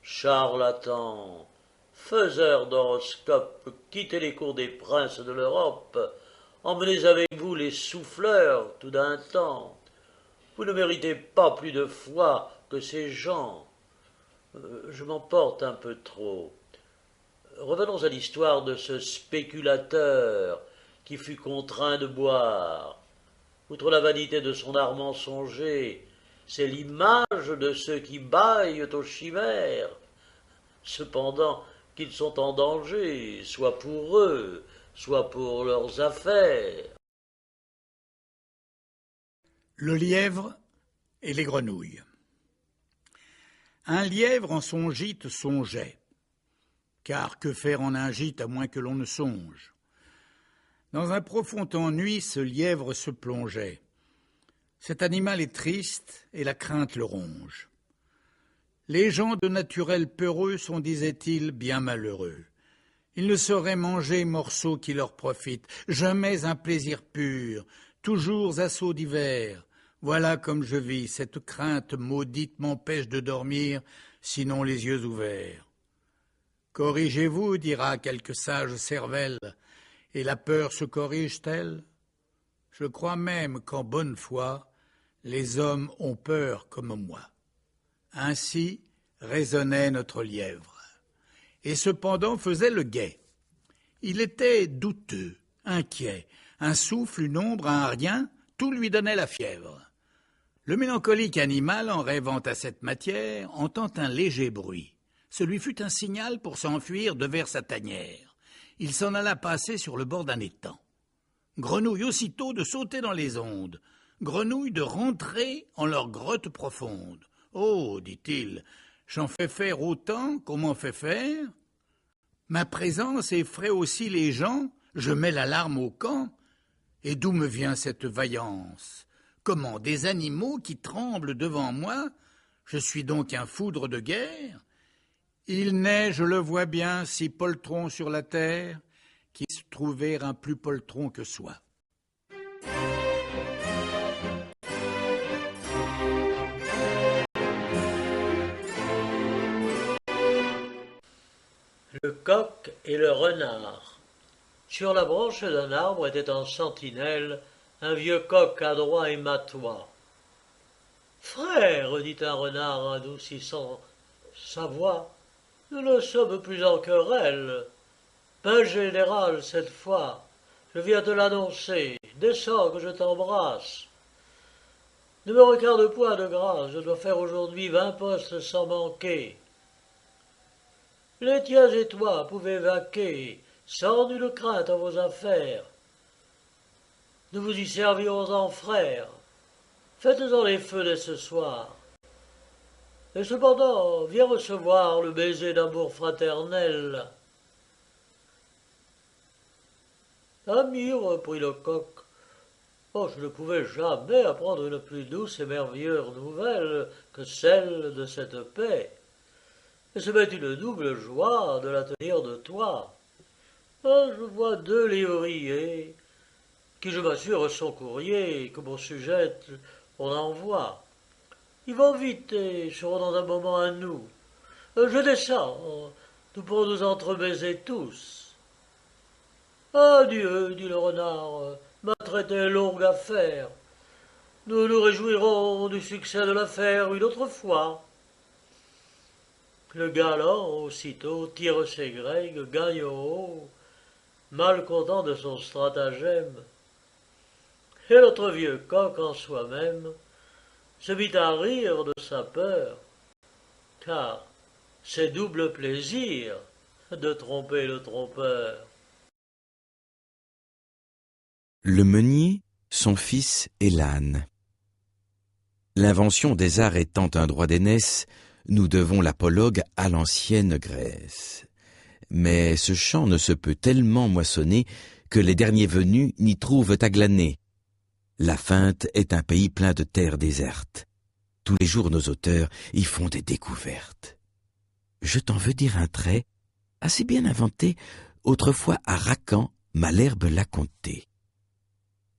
Charlatans, faiseurs d'horoscopes, quittez les cours des princes de l'Europe, emmenez avec vous les souffleurs tout d'un temps. Vous ne méritez pas plus de foi que ces gens. Je m'emporte un peu trop. Revenons à l'histoire de ce spéculateur qui fut contraint de boire. Outre la vanité de son art mensonger, c'est l'image de ceux qui bâillent aux chimères. Cependant qu'ils sont en danger, soit pour eux, soit pour leurs affaires. Le lièvre et les grenouilles. Un lièvre en son gîte songeait, car que faire en un gîte à moins que l'on ne songe? Dans un profond ennui, ce lièvre se plongeait. Cet animal est triste et la crainte le ronge. Les gens de naturel peureux sont, disait-il, bien malheureux. Ils ne sauraient manger morceaux qui leur profitent, jamais un plaisir pur, toujours assauts divers. Voilà comme je vis, cette crainte maudite m'empêche de dormir, sinon les yeux ouverts. Corrigez-vous, dira quelque sage cervelle, et la peur se corrige-t-elle? Je crois même qu'en bonne foi, les hommes ont peur comme moi. Ainsi raisonnait notre lièvre, et cependant faisait le guet. Il était douteux, inquiet, un souffle, une ombre, un rien, tout lui donnait la fièvre. Le mélancolique animal, en rêvant à cette matière, entend un léger bruit. Ce lui fut un signal pour s'enfuir devers sa tanière. Il s'en alla passer sur le bord d'un étang. Grenouille aussitôt de sauter dans les ondes, grenouille de rentrer en leur grotte profonde. « Oh, dit-il, j'en fais faire autant qu'on m'en fait faire. Ma présence effraie aussi les gens, je mets l'alarme au camp. Et d'où me vient cette vaillance? Comment, des animaux qui tremblent devant moi? Je suis donc un foudre de guerre? Il n'est, je le vois bien, si poltron sur la terre, qui se trouver un plus poltron que soi. » Le coq et le renard. Sur la branche d'un arbre était en sentinelle un vieux coq adroit et matois. « Frère, dit un renard adoucissant sa voix, nous ne sommes plus en querelle. Ben général, cette fois, je viens te l'annoncer, descends que je t'embrasse. Ne me regarde point de grâce, je dois faire aujourd'hui 20 postes sans manquer. Les tiens et toi pouvez vaquer sans nulle crainte à vos affaires. Nous vous y servirons en frères. Faites-en les feux dès ce soir. Et cependant, viens recevoir le baiser d'amour fraternel. » « Ami, reprit le coq, oh, je ne pouvais jamais apprendre une plus douce et merveilleuse nouvelle que celle de cette paix. Et ce m'est une double joie de la tenir de toi. Oh, je vois 2 lévriers, qui je m'assure sont courriers, que mon sujet on envoie. Ils vont vite et seront dans un moment à nous. Je descends, nous pourrons nous entrebaiser tous. Adieu, dit le renard, ma traité longue affaire. Nous nous réjouirons du succès de l'affaire une autre fois. Le galant, aussitôt, tire ses grecs, gagne au haut, mal content de son stratagème. Et l'autre vieux coq en soi-même se mit à rire de sa peur, car c'est double plaisir de tromper le trompeur. Le meunier, son fils et l'âne. L'invention des arts étant un droit d'aînesse, nous devons l'apologue à l'ancienne Grèce. Mais ce champ ne se peut tellement moissonner que les derniers venus n'y trouvent à glaner. La Feinte est un pays plein de terres désertes. Tous les jours nos auteurs y font des découvertes. Je t'en veux dire un trait, assez bien inventé, autrefois à Racan, Malherbe l'a conté.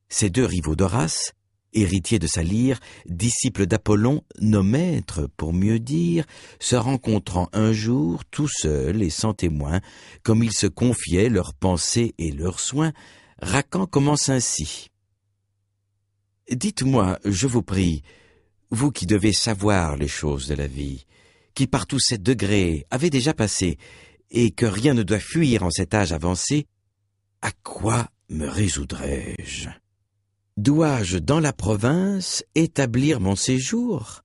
Ces deux rivaux d'Horace, héritiers de sa lyre, disciples d'Apollon, nos maîtres, pour mieux dire, se rencontrant un jour, tout seuls et sans témoin, comme ils se confiaient leurs pensées et leurs soins, Racan commence ainsi. « Dites-moi, je vous prie, vous qui devez savoir les choses de la vie, qui par tous ces degrés avez déjà passé, et que rien ne doit fuir en cet âge avancé, à quoi me résoudrais-je ? Dois-je dans la province établir mon séjour,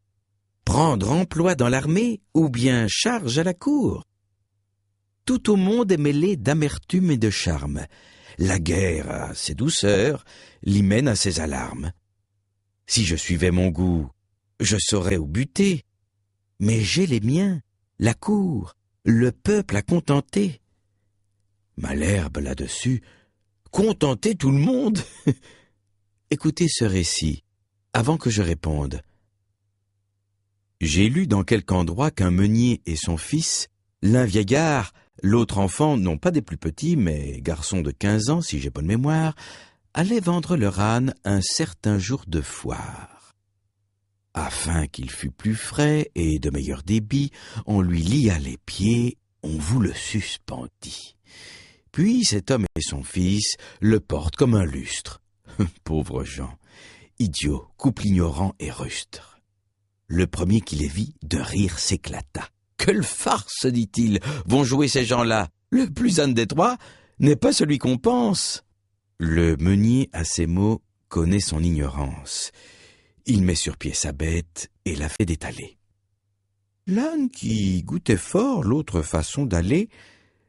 prendre emploi dans l'armée ou bien charge à la cour ? Tout au monde est mêlé d'amertume et de charme. La guerre a ses douceurs, l'hymen a ses alarmes. Si je suivais mon goût, je saurais où buter. Mais j'ai les miens, la cour, le peuple à contenter. Malherbe là-dessus, contenter tout le monde. Écoutez ce récit, avant que je réponde. J'ai lu dans quelque endroit qu'un meunier et son fils, l'un vieillard, l'autre enfant, non pas des plus petits, mais garçons de 15 ans, si j'ai bonne mémoire, allaient vendre leur âne un certain jour de foire. Afin qu'il fût plus frais et de meilleur débit, on lui lia les pieds, on vous le suspendit. Puis cet homme et son fils le portent comme un lustre. Pauvres gens, idiots, couple ignorant et rustre. Le premier qui les vit, de rire s'éclata. « Quelle farce, dit-il, vont jouer ces gens-là. Le plus âne des trois n'est pas celui qu'on pense. » Le meunier, à ces mots, connaît son ignorance. Il met sur pied sa bête et la fait détaler. L'âne, qui goûtait fort l'autre façon d'aller,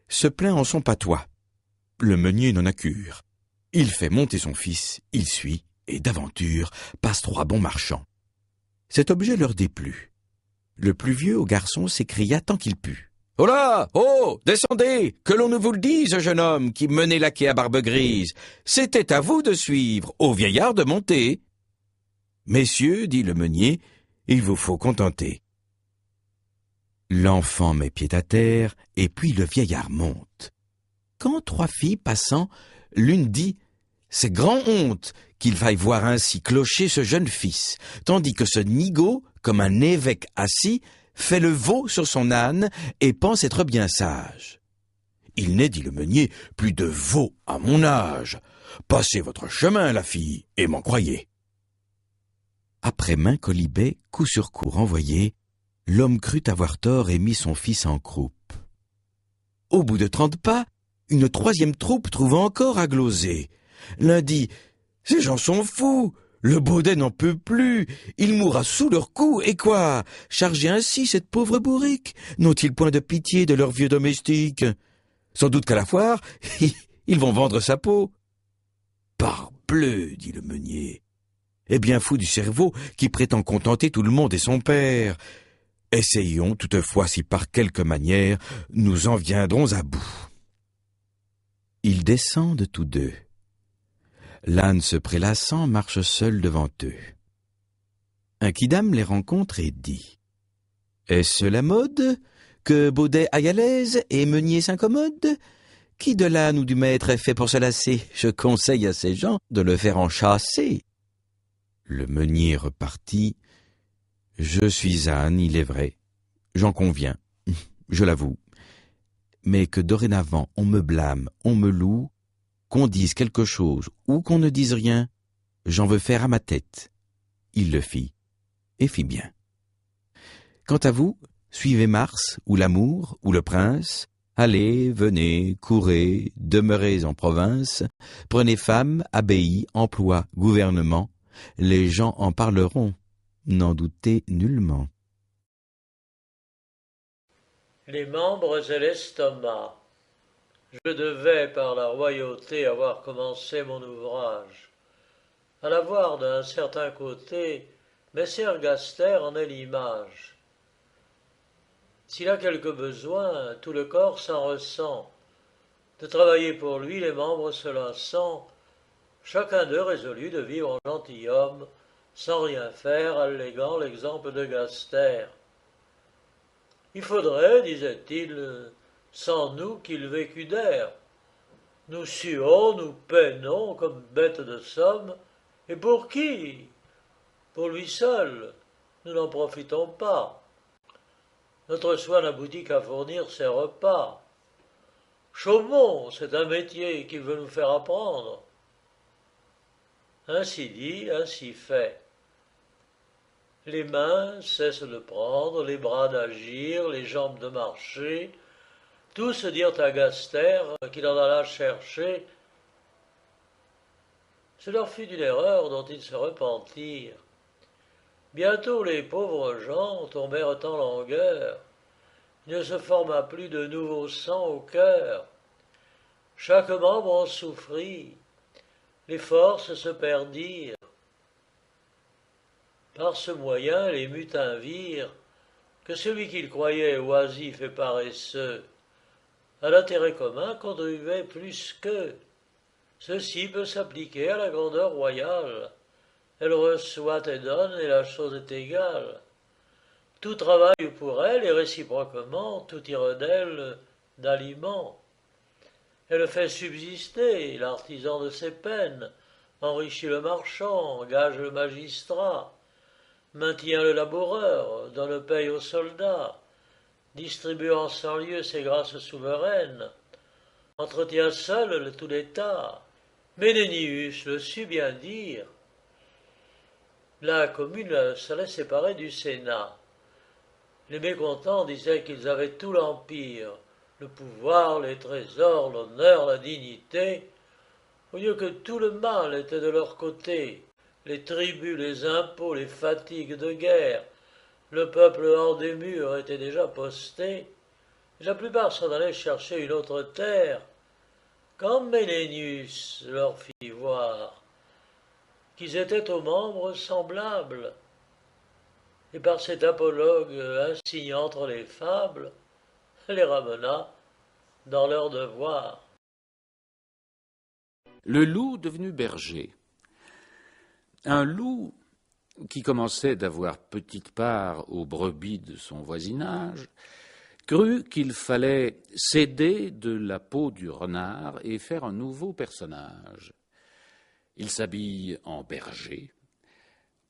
se plaint en son patois. Le meunier n'en a cure. Il fait monter son fils, il suit, et d'aventure passe 3 bons marchands. Cet objet leur déplut. Le plus vieux au garçon s'écria tant qu'il put. « Oh là! Oh! Descendez! Que l'on ne vous le dise, jeune homme qui menait laquais à barbe grise. C'était à vous de suivre, au vieillard de monter. »« Messieurs, dit le meunier, il vous faut contenter. » L'enfant met pied à terre, et puis le vieillard monte. Quand 3 filles passant, l'une dit « C'est grand honte qu'il faille voir ainsi clocher ce jeune fils, tandis que ce nigaud, comme un évêque assis, fait le veau sur son âne et pense être bien sage. Il n'est, dit le meunier, plus de veau à mon âge. Passez votre chemin, la fille, et m'en croyez. » Après maint colibet, coup sur coup renvoyé, l'homme crut avoir tort et mit son fils en croupe. Au bout de 30 pas, une 3e troupe trouva encore à gloser. L'un dit « Ces gens sont fous, le baudet n'en peut plus, il mourra sous leur coup, et quoi? Charger ainsi cette pauvre bourrique, n'ont-ils point de pitié de leurs vieux domestiques? Sans doute qu'à la foire, ils vont vendre sa peau. » Parbleu, dit le meunier, est bien fou du cerveau qui prétend contenter tout le monde et son père. Essayons toutefois si par quelque manière nous en viendrons à bout. Ils descendent tous deux. L'âne se prélassant marche seul devant eux. Un quidam les rencontre et dit « Est-ce la mode que baudet aille à l'aise et meunier s'incommode? Qui de l'âne ou du maître est fait pour se lasser? Je conseille à ces gens de le faire enchasser. » Le meunier repartit. « Je suis âne, il est vrai. J'en conviens, je l'avoue. Mais que dorénavant on me blâme, on me loue, qu'on dise quelque chose ou qu'on ne dise rien, j'en veux faire à ma tête. » Il le fit, et fit bien. Quant à vous, suivez Mars, ou l'amour, ou le prince, allez, venez, courez, demeurez en province, prenez femme, abbaye, emploi, gouvernement, les gens en parleront, n'en doutez nullement. Les membres et l'estomac. Je devais, par la royauté, avoir commencé mon ouvrage. À la voir d'un certain côté, messire Gaster en est l'image. S'il a quelque besoin, tout le corps s'en ressent. De travailler pour lui, les membres se lassant, chacun d'eux résolu de vivre en gentilhomme, sans rien faire, alléguant l'exemple de Gaster. Il faudrait, disait-il, sans nous qu'il vécût d'air. Nous suons, nous peinons comme bêtes de somme, et pour qui? Pour lui seul, nous n'en profitons pas. Notre soin n'aboutit qu'à fournir ses repas. Chaumont, c'est un métier qu'il veut nous faire apprendre. Ainsi dit, ainsi fait. Les mains cessent de prendre, les bras d'agir, les jambes de marcher. Tous dirent à Gaster qu'il en alla chercher. Ce leur fut d'une erreur dont ils se repentirent. Bientôt les pauvres gens tombèrent en langueur. Il ne se forma plus de nouveau sang au cœur. Chaque membre en souffrit. Les forces se perdirent. Par ce moyen, les mutins virent que celui qu'ils croyaient oisif et paresseux, à l'intérêt commun contribuait plus qu'eux. Ceci peut s'appliquer à la grandeur royale. Elle reçoit et donne, et la chose est égale. Tout travaille pour elle, et réciproquement, tout tire d'elle d'aliments. Elle fait subsister l'artisan de ses peines, enrichit le marchand, gage le magistrat, maintient le laboureur, donne paye aux soldats, distribue en 100 lieues ses grâces souveraines, entretient seul tout l'État. Ménénius le sut bien dire. La commune s'allait séparer du Sénat. Les mécontents disaient qu'ils avaient tout l'empire, le pouvoir, les trésors, l'honneur, la dignité, au lieu que tout le mal était de leur côté, les tributs, les impôts, les fatigues de guerre. Le peuple hors des murs était déjà posté, et la plupart s'en allaient chercher une autre terre, quand Ménénius leur fit voir qu'ils étaient aux membres semblables, et par cet apologue insigne entre les fables, les ramena dans leur devoir. Le loup devenu berger. Un loup qui commençait d'avoir petite part aux brebis de son voisinage, crut qu'il fallait céder de la peau du renard et faire un nouveau personnage. Il s'habille en berger,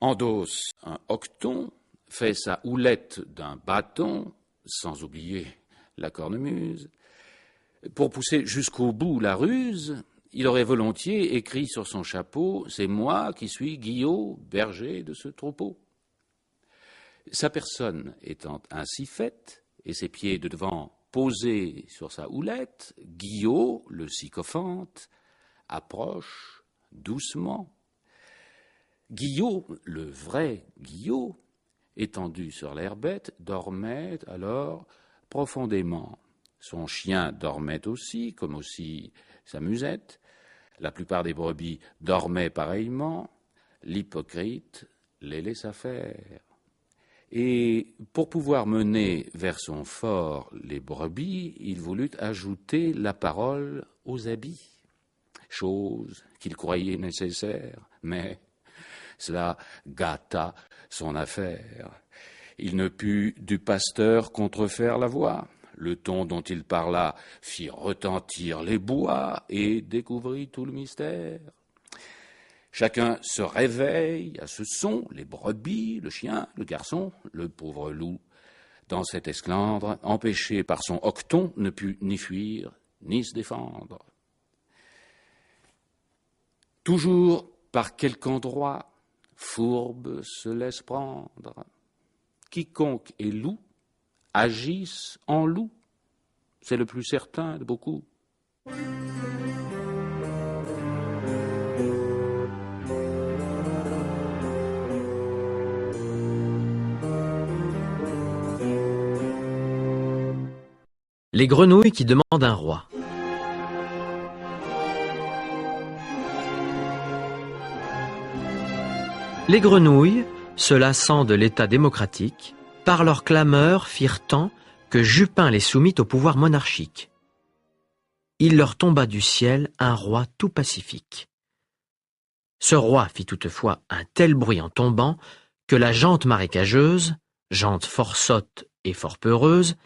endosse un hoqueton, fait sa houlette d'un bâton, sans oublier la cornemuse. Pour pousser jusqu'au bout la ruse, il aurait volontiers écrit sur son chapeau « C'est moi qui suis Guillot, berger de ce troupeau ». Sa personne étant ainsi faite, et ses pieds de devant posés sur sa houlette, Guillot, le sycophante, approche doucement. Guillot, le vrai Guillot, étendu sur l'herbette, dormait alors profondément. Son chien dormait aussi, comme aussi sa musette. La plupart des brebis dormaient pareillement. L'hypocrite les laissa faire. Et pour pouvoir mener vers son fort les brebis, il voulut ajouter la parole aux habits, chose qu'il croyait nécessaire, mais cela gâta son affaire. Il ne put du pasteur contrefaire la voix. Le ton dont il parla fit retentir les bois et découvrit tout le mystère. Chacun se réveille à ce son, les brebis, le chien, le garçon, le pauvre loup. Dans cet esclandre, empêché par son hoqueton, ne put ni fuir, ni se défendre. Toujours par quelque endroit, fourbe se laisse prendre. Quiconque est loup, agisse en loup. C'est le plus certain de beaucoup. Les grenouilles qui demandent un roi. Les grenouilles, se lassant de l'état démocratique, par leur clameur firent tant que Jupin les soumit au pouvoir monarchique. Il leur tomba du ciel un roi tout pacifique. Ce roi fit toutefois un tel bruit en tombant que la gente marécageuse, gente fort sotte et fort peureuse,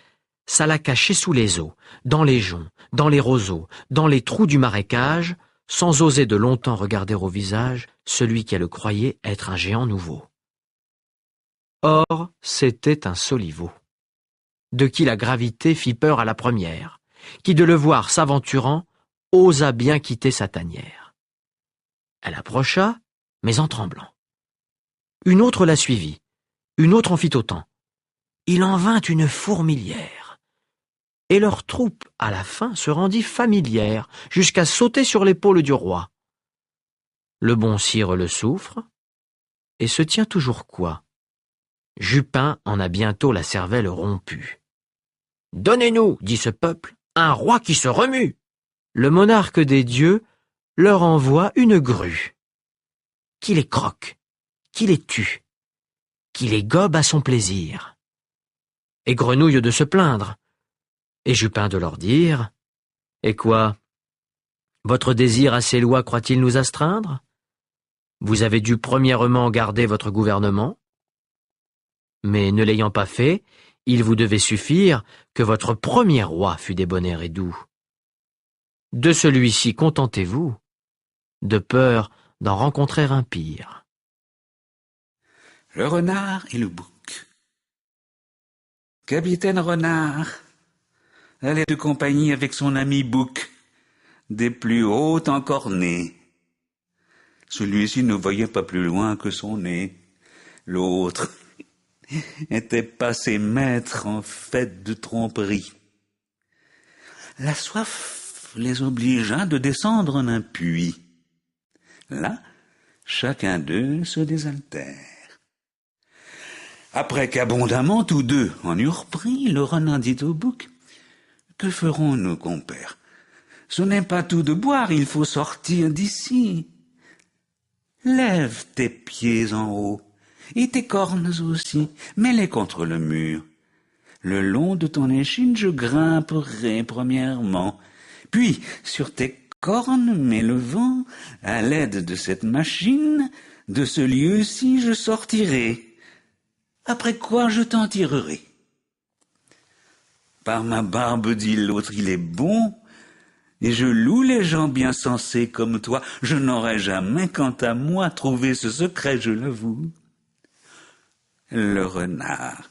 s'alla cacher sous les eaux, dans les joncs, dans les roseaux, dans les trous du marécage, sans oser de longtemps regarder au visage celui qu'elle croyait être un géant nouveau. Or, c'était un soliveau, de qui la gravité fit peur à la première, qui de le voir s'aventurant, osa bien quitter sa tanière. Elle approcha, mais en tremblant. Une autre la suivit, une autre en fit autant. Il en vint une fourmilière, et leur troupe, à la fin, se rendit familière, jusqu'à sauter sur l'épaule du roi. Le bon sire le souffre, et se tient toujours coi. Jupin en a bientôt la cervelle rompue. « Donnez-nous, dit ce peuple, un roi qui se remue !» Le monarque des dieux leur envoie une grue, qui les croque, qui les tue, qui les gobe à son plaisir. Et Grenouille de se plaindre, et Jupin de leur dire « Et quoi? Votre désir à ces lois croit-il nous astreindre? Vous avez dû premièrement garder votre gouvernement, mais ne l'ayant pas fait, il vous devait suffire que votre premier roi fût débonnaire et doux. De celui-ci contentez-vous, de peur d'en rencontrer un pire. » Le renard et le bouc. Capitaine Renard allait de compagnie avec son ami Bouc, des plus hauts encore nés. Celui-ci ne voyait pas plus loin que son nez. L'autre était passé maître en fait de tromperie. La soif les obligea de descendre en un puits. Là, chacun d'eux se désaltère. Après qu'abondamment tous deux en eurent pris, le renard dit au bouc: « Que ferons-nous, compère? Ce n'est pas tout de boire, il faut sortir d'ici. Lève tes pieds en haut, et tes cornes aussi, mets-les contre le mur. Le long de ton échine, je grimperai premièrement, puis sur tes cornes mets le vent, à l'aide de cette machine, de ce lieu-ci je sortirai. Après quoi je t'en tirerai. » Par ma barbe, dit l'autre, il est bon, et je loue les gens bien sensés comme toi. Je n'aurais jamais, quant à moi, trouvé ce secret, je l'avoue. Le renard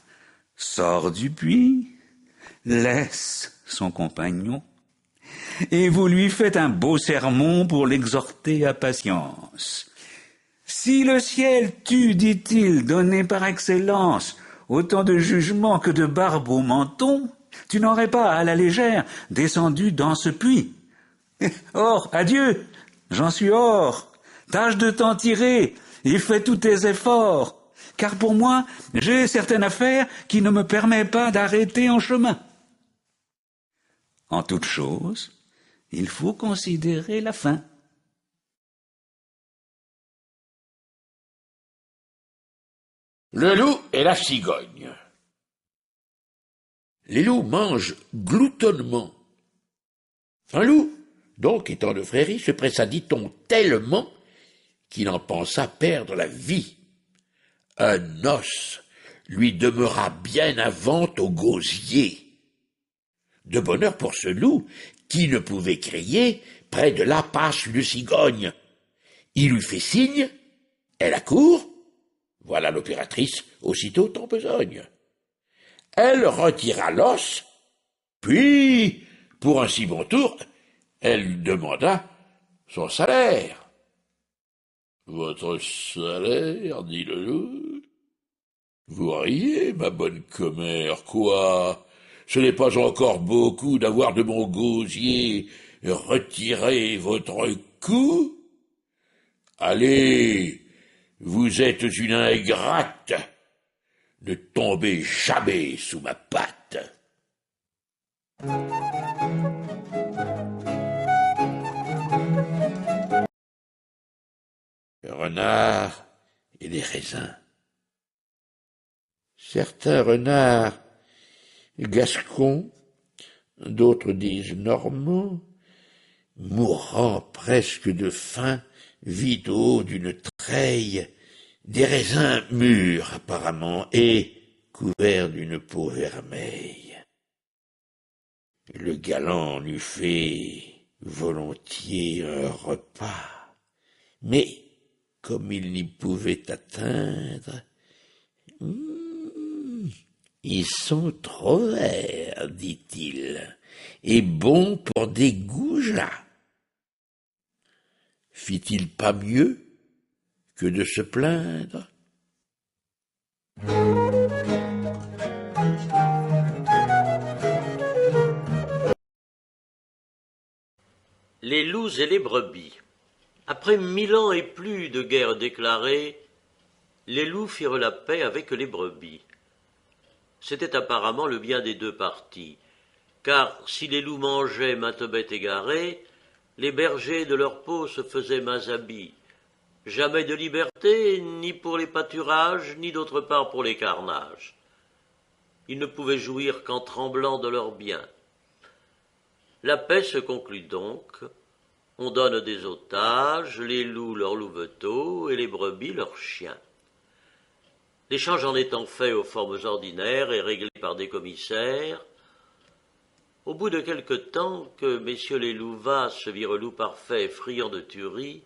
sort du puits, laisse son compagnon, et vous lui faites un beau sermon pour l'exhorter à patience. Si le ciel t'eût, dit-il, donné par excellence autant de jugement que de barbe au menton, tu n'aurais pas, à la légère, descendu dans ce puits. Or, adieu, j'en suis hors. Tâche de t'en tirer et fais tous tes efforts, car pour moi, j'ai certaine affaire qui ne me permet pas d'arrêter en chemin. En toute chose, il faut considérer la fin. Le loup et la cigogne. Les loups mangent gloutonnement. Un loup, donc, étant de frérie, se pressa, dit-on, tellement qu'il en pensa perdre la vie. Un os lui demeura bien avant au gosier. De bonheur pour ce loup, qui ne pouvait crier, près de là passe une cigogne. Il lui fait signe, elle accourt, voilà l'opératrice aussitôt en besogne. Elle retira l'os, puis, pour un si bon tour, elle demanda son salaire. « Votre salaire, dit le loup. Vous riez, ma bonne commère, quoi? Ce n'est pas encore beaucoup d'avoir de mon gosier retiré votre cou? Allez, vous êtes une ingrate. Ne tombez jamais sous ma patte. » Le renard et les raisins. Certains renards gascon, d'autres disent normand, mourant presque de faim, vit au haut d'une treille des raisins mûrs apparemment et couverts d'une peau vermeille. Le galant en eût fait volontiers un repas, mais comme il n'y pouvait atteindre, ils sont trop verts, dit-il, et bons pour des goujats. Fit-il pas mieux que de se plaindre? Les loups et les brebis. Après 1000 ans et plus de guerre déclarée, les loups firent la paix avec les brebis. C'était apparemment le bien des deux parties, car si les loups mangeaient mainte bête égarée, les bergers de leur peau se faisaient mains habits. Jamais de liberté, ni pour les pâturages, ni d'autre part pour les carnages. Ils ne pouvaient jouir qu'en tremblant de leurs biens. La paix se conclut donc. On donne des otages, les loups leurs louveteaux et les brebis leurs chiens. L'échange en étant fait aux formes ordinaires et réglé par des commissaires, au bout de quelque temps que messieurs les louvats se virent loups parfaits, friands de tuerie,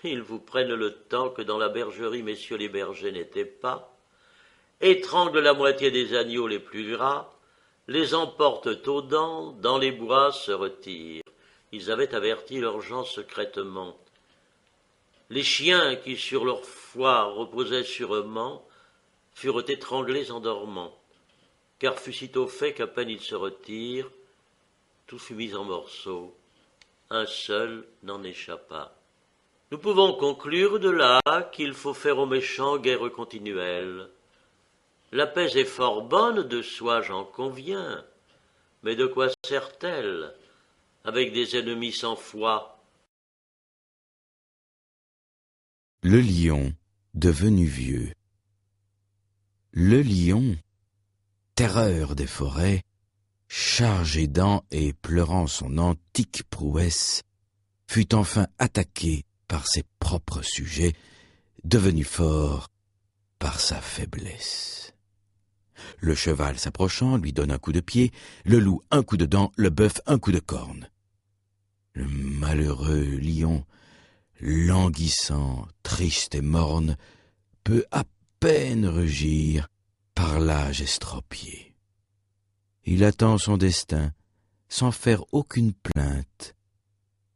ils vous prennent le temps que dans la bergerie messieurs les bergers n'étaient pas, étranglent la moitié des agneaux les plus gras, les emportent aux dents, dans les bois se retirent. Ils avaient averti leurs gens secrètement. Les chiens qui sur leur foi reposaient sûrement furent étranglés en dormant, car fut sitôt fait qu'à peine ils se retirent, tout fut mis en morceaux, un seul n'en échappa. Nous pouvons conclure de là qu'il faut faire aux méchants guerre continuelle. La paix est fort bonne, de soi j'en conviens, mais de quoi sert-elle avec des ennemis sans foi? Le lion devenu vieux. Le lion, terreur des forêts, chargé dents et pleurant son antique prouesse, fut enfin attaqué par ses propres sujets, devenu fort par sa faiblesse. Le cheval s'approchant lui donne un coup de pied, le loup un coup de dent, le bœuf un coup de corne. Le malheureux lion, languissant, triste et morne, peut à peine rugir par l'âge estropié. Il attend son destin sans faire aucune plainte,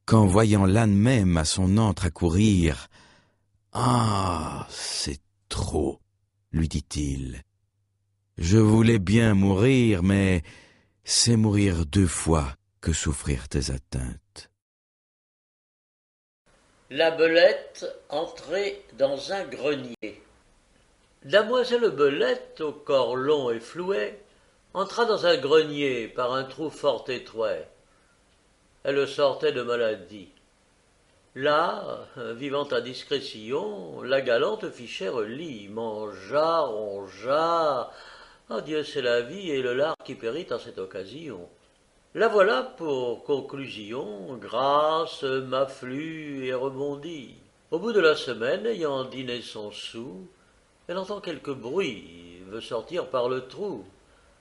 qu'en voyant l'âne même à son antre accourir, « Ah, c'est trop !» lui dit-il. « Je voulais bien mourir, mais c'est mourir 2 fois que souffrir tes atteintes. » La Belette entrait dans un grenier. Damoiselle Belette, au corps long et flouet, entra dans un grenier par un trou fort étroit. Elle sortait de maladie. Là, vivant à discrétion, la galante fit cher lit, mangea, rongea. Ah, Dieu c'est la vie et le lard qui périt en cette occasion. La voilà pour conclusion, grasse, m'afflue et rebondit. Au bout de la semaine, ayant dîné son sou, elle entend quelque bruit, veut sortir par le trou,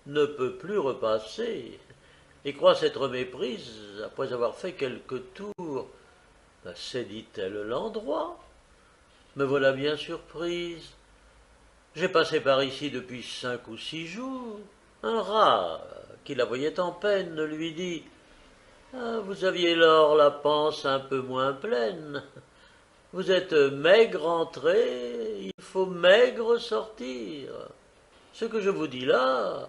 ne peut plus repasser, et croit s'être méprise après avoir fait quelques tours. C'est, dit-elle, l'endroit. Me voilà bien surprise. J'ai passé par ici depuis 5 ou 6 jours. Un rat, qui la voyait en peine, lui dit « Ah, vous aviez lors la panse un peu moins pleine. Vous êtes maigre entrée, il faut maigre sortir. Ce que je vous dis là,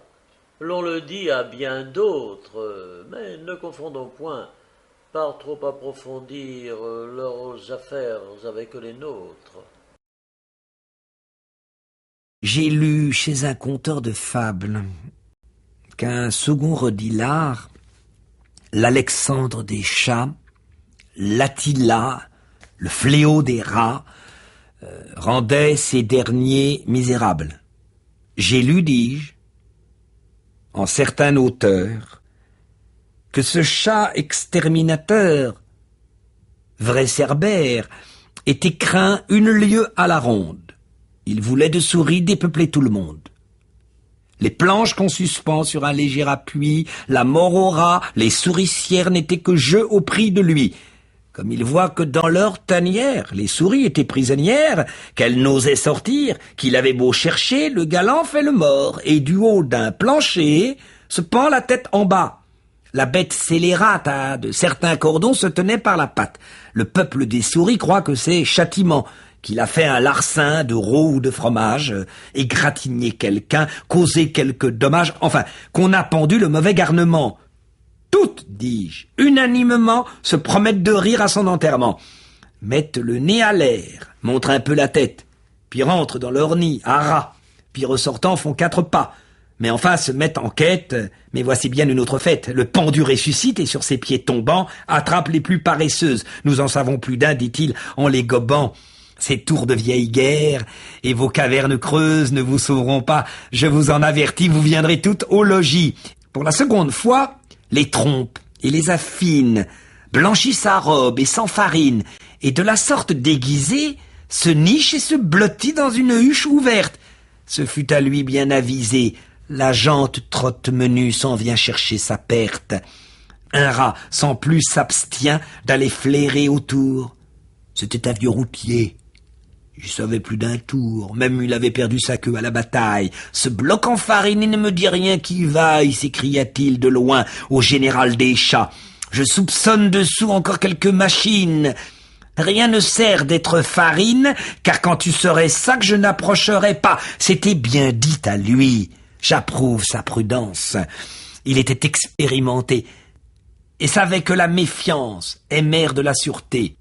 l'on le dit à bien d'autres, mais ne confondons point par trop approfondir leurs affaires avec les nôtres. » J'ai lu chez un conteur de fables qu'un second Rodilard, l'Alexandre des chats, l'Attila, le fléau des rats, rendait ces derniers misérables. J'ai lu, dis-je. en certain auteur, que ce chat exterminateur, vrai Cerbère, était craint une lieue à la ronde. Il voulait de souris dépeupler tout le monde. Les planches qu'on suspend sur un léger appui, la mort au rat, les souricières n'étaient que jeux au prix de lui. Comme il voit que dans leur tanière, les souris étaient prisonnières, qu'elles n'osaient sortir, qu'il avait beau chercher, le galant fait le mort, et du haut d'un plancher se pend la tête en bas. La bête scélérate à de certains cordons se tenait par la patte. Le peuple des souris croit que c'est châtiment, qu'il a fait un larcin de rôt ou de fromage, égratigné quelqu'un, causé quelque dommage, enfin, qu'on a pendu le mauvais garnement. Toutes, dis-je, unanimement, se promettent de rire à son enterrement. Mettent le nez à l'air, montrent un peu la tête, puis rentrent dans leur nid, à ras, puis ressortant font 4 pas. Mais enfin se mettent en quête, mais voici bien une autre fête. Le pendu ressuscite et sur ses pieds tombants attrape les plus paresseuses. Nous en savons plus d'un, dit-il, en les gobant. Ces tours de vieille guerre et vos cavernes creuses ne vous sauveront pas. Je vous en avertis, vous viendrez toutes au logis. Pour la seconde fois, les trompe et les affine, blanchit sa robe et s'enfarine, et de la sorte déguisée, se niche et se blottit dans une huche ouverte. Ce fut à lui bien avisé. La jante trotte menue s'en vient chercher sa perte. Un rat sans plus s'abstient d'aller flairer autour. C'était un vieux routier. Il savait plus d'un tour, même il avait perdu sa queue à la bataille. Ce bloc en farine, il ne me dit rien qui vaille, s'écria-t-il de loin au général des chats. Je soupçonne dessous encore quelques machines. Rien ne sert d'être farine, car quand tu serais sac, je n'approcherais pas. C'était bien dit à lui. J'approuve sa prudence. Il était expérimenté et savait que la méfiance est mère de la sûreté.